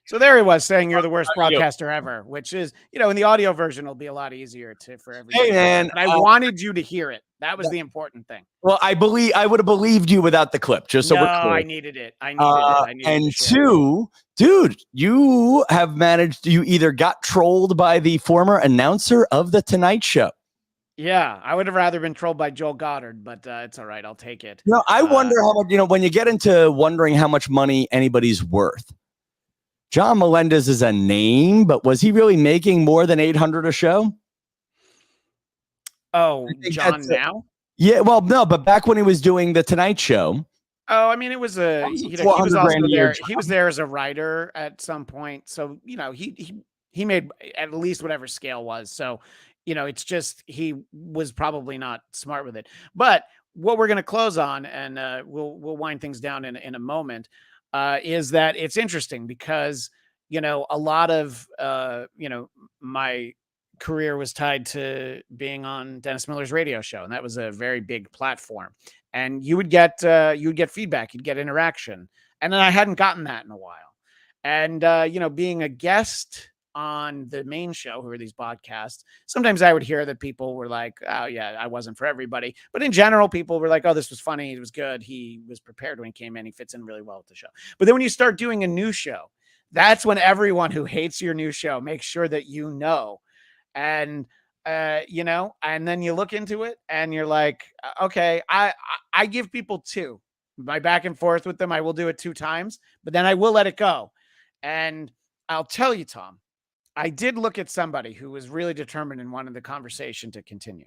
So there he was saying you're the worst broadcaster ever, which is, in the audio version, it'll be a lot easier for everyone. Hey, man. But I wanted you to hear it. That was the important thing. Well, I would have believed you without the clip, just so we're clear. I needed it. I needed it. And 2, dude, you have managed, you either got trolled by the former announcer of The Tonight Show. Yeah, I would have rather been trolled by Joel Goddard, but it's all right. I'll take it. I wonder how much, when you get into wondering how much money anybody's worth. John Melendez is a name, but was he really making more than $800 a show? Oh, John now? Yeah, well, no, but back when he was doing The Tonight Show. Oh, I mean, it was he was also there. He was there as a writer at some point. So, he made at least whatever scale was. So, it's just he was probably not smart with it. But what we're going to close on, and we'll wind things down in a moment, is that it's interesting because, a lot of, my career was tied to being on Dennis Miller's radio show. And that was a very big platform. And you would get feedback, you'd get interaction. And then I hadn't gotten that in a while. And, being a guest on the main show, who are these podcasts, sometimes I would hear that people were like, oh yeah, I wasn't for everybody. But in general, people were like, oh, this was funny. It was good. He was prepared when he came in. He fits in really well with the show. But then when you start doing a new show, that's when everyone who hates your new show makes sure that and and then you look into it and you're like, okay, I give people 2. My back and forth with them, I will do it 2 times, but then I will let it go. And I'll tell you, Tom, I did look at somebody who was really determined and wanted the conversation to continue.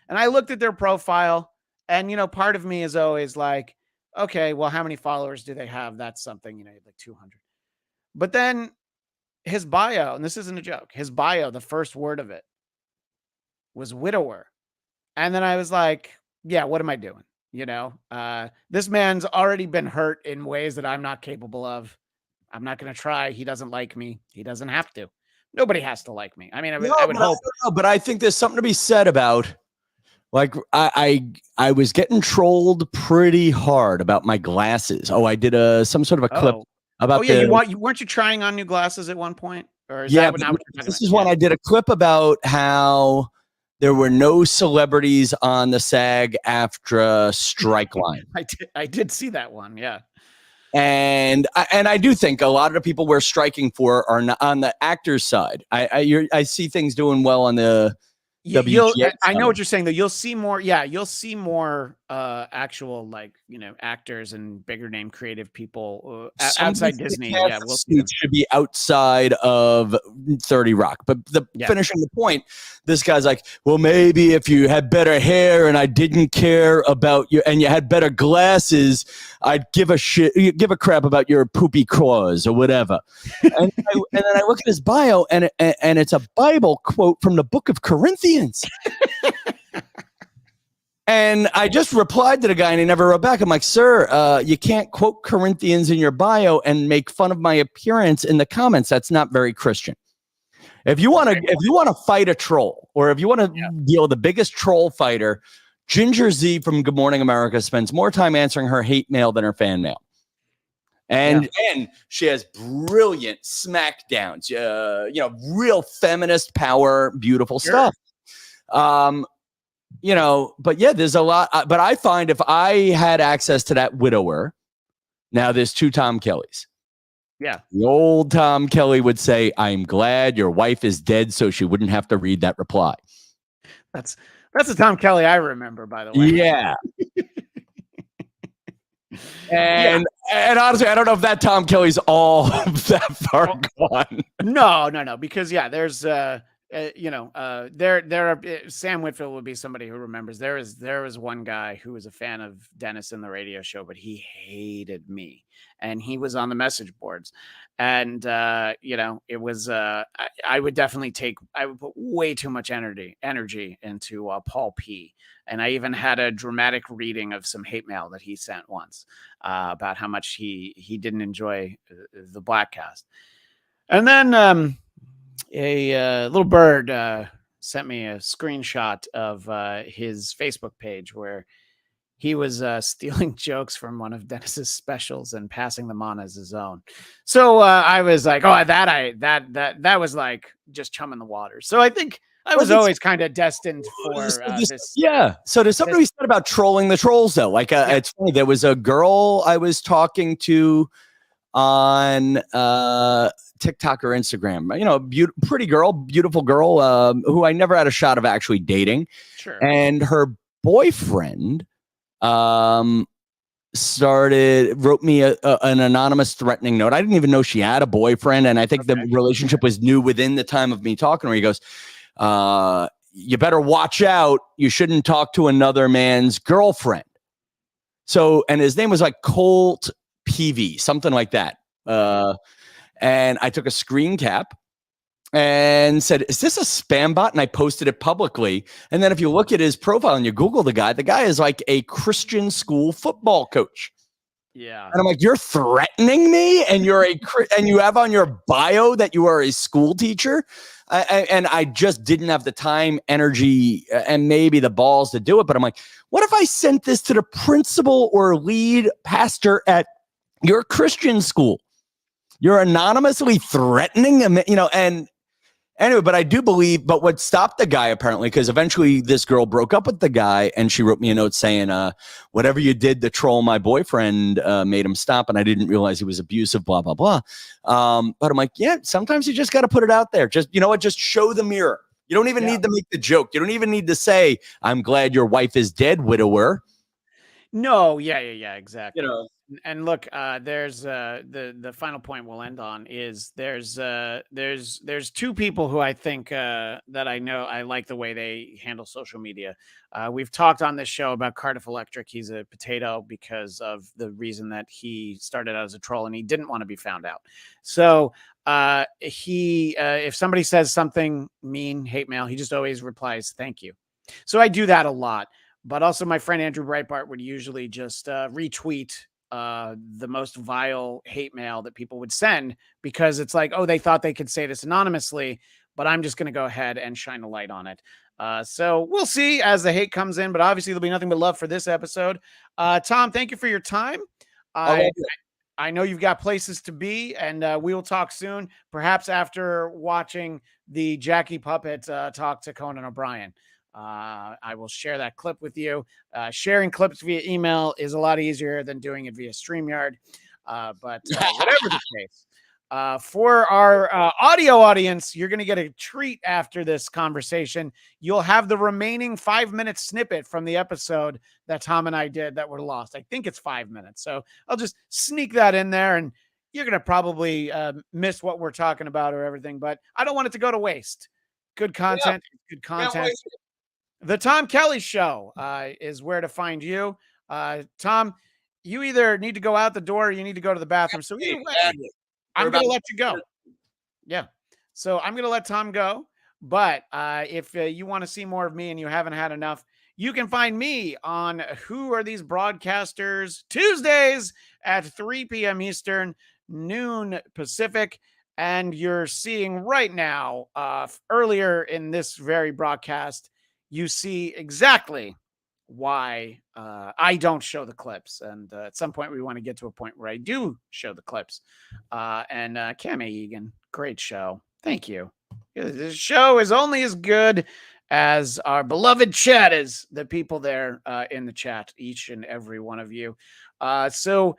And I looked at their profile, and, part of me is always like, okay, well, how many followers do they have? That's something, like 200. But then his bio, and this isn't a joke, his bio, the first word of it was widower. And then I was like, yeah, what am I doing? This man's already been hurt in ways that I'm not capable of. I'm not going to try. He doesn't like me. He doesn't have to. Nobody has to like me. I mean, I would hope. But I think there's something to be said about, like, I was getting trolled pretty hard about my glasses. Oh, I did some sort of a clip about. Oh yeah, weren't you trying on new glasses at one point? Or is that not what you're talking about? This is when I did a clip about how there were no celebrities on the SAG-AFTRA strike line. I did see that one. Yeah. And I do think a lot of the people we're striking for are not on the actors' side. I see things doing well on the WGA I know what you're saying, though. You'll see more. Yeah, you'll see more actual like actors and bigger name creative people Some outside Disney. Yeah, we'll see them. should be outside of 30 Rock. But finishing the point, this guy's like, well, maybe if you had better hair and I didn't care about you and you had better glasses, I'd give a crap about your poopy claws or whatever. and then I look at his bio and it's a Bible quote from the book of Corinthians. And I just replied to the guy and he never wrote back. I'm like, sir, you can't quote Corinthians in your bio and make fun of my appearance in the comments. That's not very Christian. If you want to fight a troll, or if you want to deal with the biggest troll fighter, Ginger Z from Good Morning America spends more time answering her hate mail than her fan mail. And she has brilliant smackdowns, real feminist power, beautiful stuff. But yeah, there's a lot. But I find if I had access to that widower, now there's two Tom Kellys. Yeah. The old Tom Kelly would say, I'm glad your wife is dead so she wouldn't have to read that reply. That's the Tom Kelly I remember, by the way. Yeah. And honestly, I don't know if that Tom Kelly's all that far gone. No, because there's there are Sam Whitfield would be somebody who remembers. There was one guy who was a fan of Dennis in the radio show, but he hated me, and he was on the message boards, and it was I would put way too much energy into Paul P. And I even had a dramatic reading of some hate mail that he sent once about how much he didn't enjoy the Bladtcast. And then a little bird sent me a screenshot of his Facebook page where he was stealing jokes from one of Dennis's specials and passing them on as his own. So I was like, oh, that was like just chumming the water. So I think I was always kind of destined for this. Yeah. So there's something we said about trolling the trolls, though. Like, it's funny. There was a girl I was talking to on TikTok or Instagram. Pretty girl, beautiful girl, who I never had a shot of actually dating. Sure. And her boyfriend wrote me an anonymous threatening note. I didn't even know she had a boyfriend, and I think the relationship was new within the time of me talking to her. He goes, you better watch out. You shouldn't talk to another man's girlfriend. So, and his name was like Colt PV, something like that. And I took a screen cap and said, is this a spam bot? And I posted it publicly. And then if you look at his profile and you Google the guy is like a Christian school football coach. Yeah. And I'm like, you're threatening me, and and you have on your bio that you are a school teacher. And I just didn't have the time, energy, and maybe the balls to do it. But I'm like, what if I sent this to the principal or lead pastor at your Christian school? You're anonymously threatening him, and anyway, but I do believe, but what stopped the guy apparently, because eventually this girl broke up with the guy and she wrote me a note saying, whatever you did to troll my boyfriend made him stop. And I didn't realize he was abusive, blah, blah, blah. But I'm like, yeah, sometimes you just got to put it out there. Just, just show the mirror. You don't even need to make the joke. You don't even need to say, I'm glad your wife is dead, widower. No. Yeah. Exactly. And look, there's the final point we'll end on is there's two people who I think that I know I like the way they handle social media. We've talked on this show about Cardiff Electric. He's a potato because of the reason that he started out as a troll and he didn't want to be found out. So if somebody says something mean, hate mail, he just always replies, thank you. So I do that a lot. But also my friend Andrew Breitbart would usually just retweet the most vile hate mail that people would send, because it's like, oh, they thought they could say this anonymously, but I'm just going to go ahead and shine a light on it. So we'll see as the hate comes in, but obviously there'll be nothing but love for this episode. Tom, thank you for your time. I know you've got places to be, and we will talk soon, perhaps after watching the Jackie Puppet talk to Conan O'Brien. I will share that clip with you. Sharing clips via email is a lot easier than doing it via StreamYard. But whatever the case, For our audio audience, you're going to get a treat after this conversation. You'll have the remaining 5-minute snippet from the episode that Tom and I did that were lost. I think it's 5 minutes. So I'll just sneak that in there, and you're going to probably miss what we're talking about or everything, but I don't want it to go to waste. Good content, good content. The Tom Kelly Show is where to find you. Tom, you either need to go out the door or you need to go to the bathroom. So either way, I'm going to let you go. Yeah. So I'm going to let Tom go. But if you want to see more of me and you haven't had enough, you can find me on Who Are These Broadcasters Tuesdays at 3 p.m. Eastern, noon Pacific. And you're seeing right now, earlier in this very broadcast, you see exactly why I don't show the clips. And at some point, we want to get to a point where I do show the clips. And Cammy Egan, great show. Thank you. This show is only as good as our beloved chat is, the people there in the chat, each and every one of you. So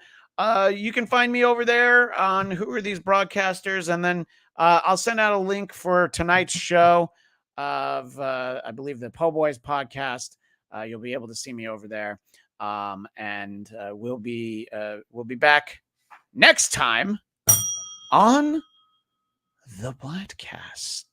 you can find me over there on Who Are These Broadcasters? And then I'll send out a link for tonight's show of, I believe, the Po' Boys podcast. You'll be able to see me over there. And we'll be back next time on the Bladtcast.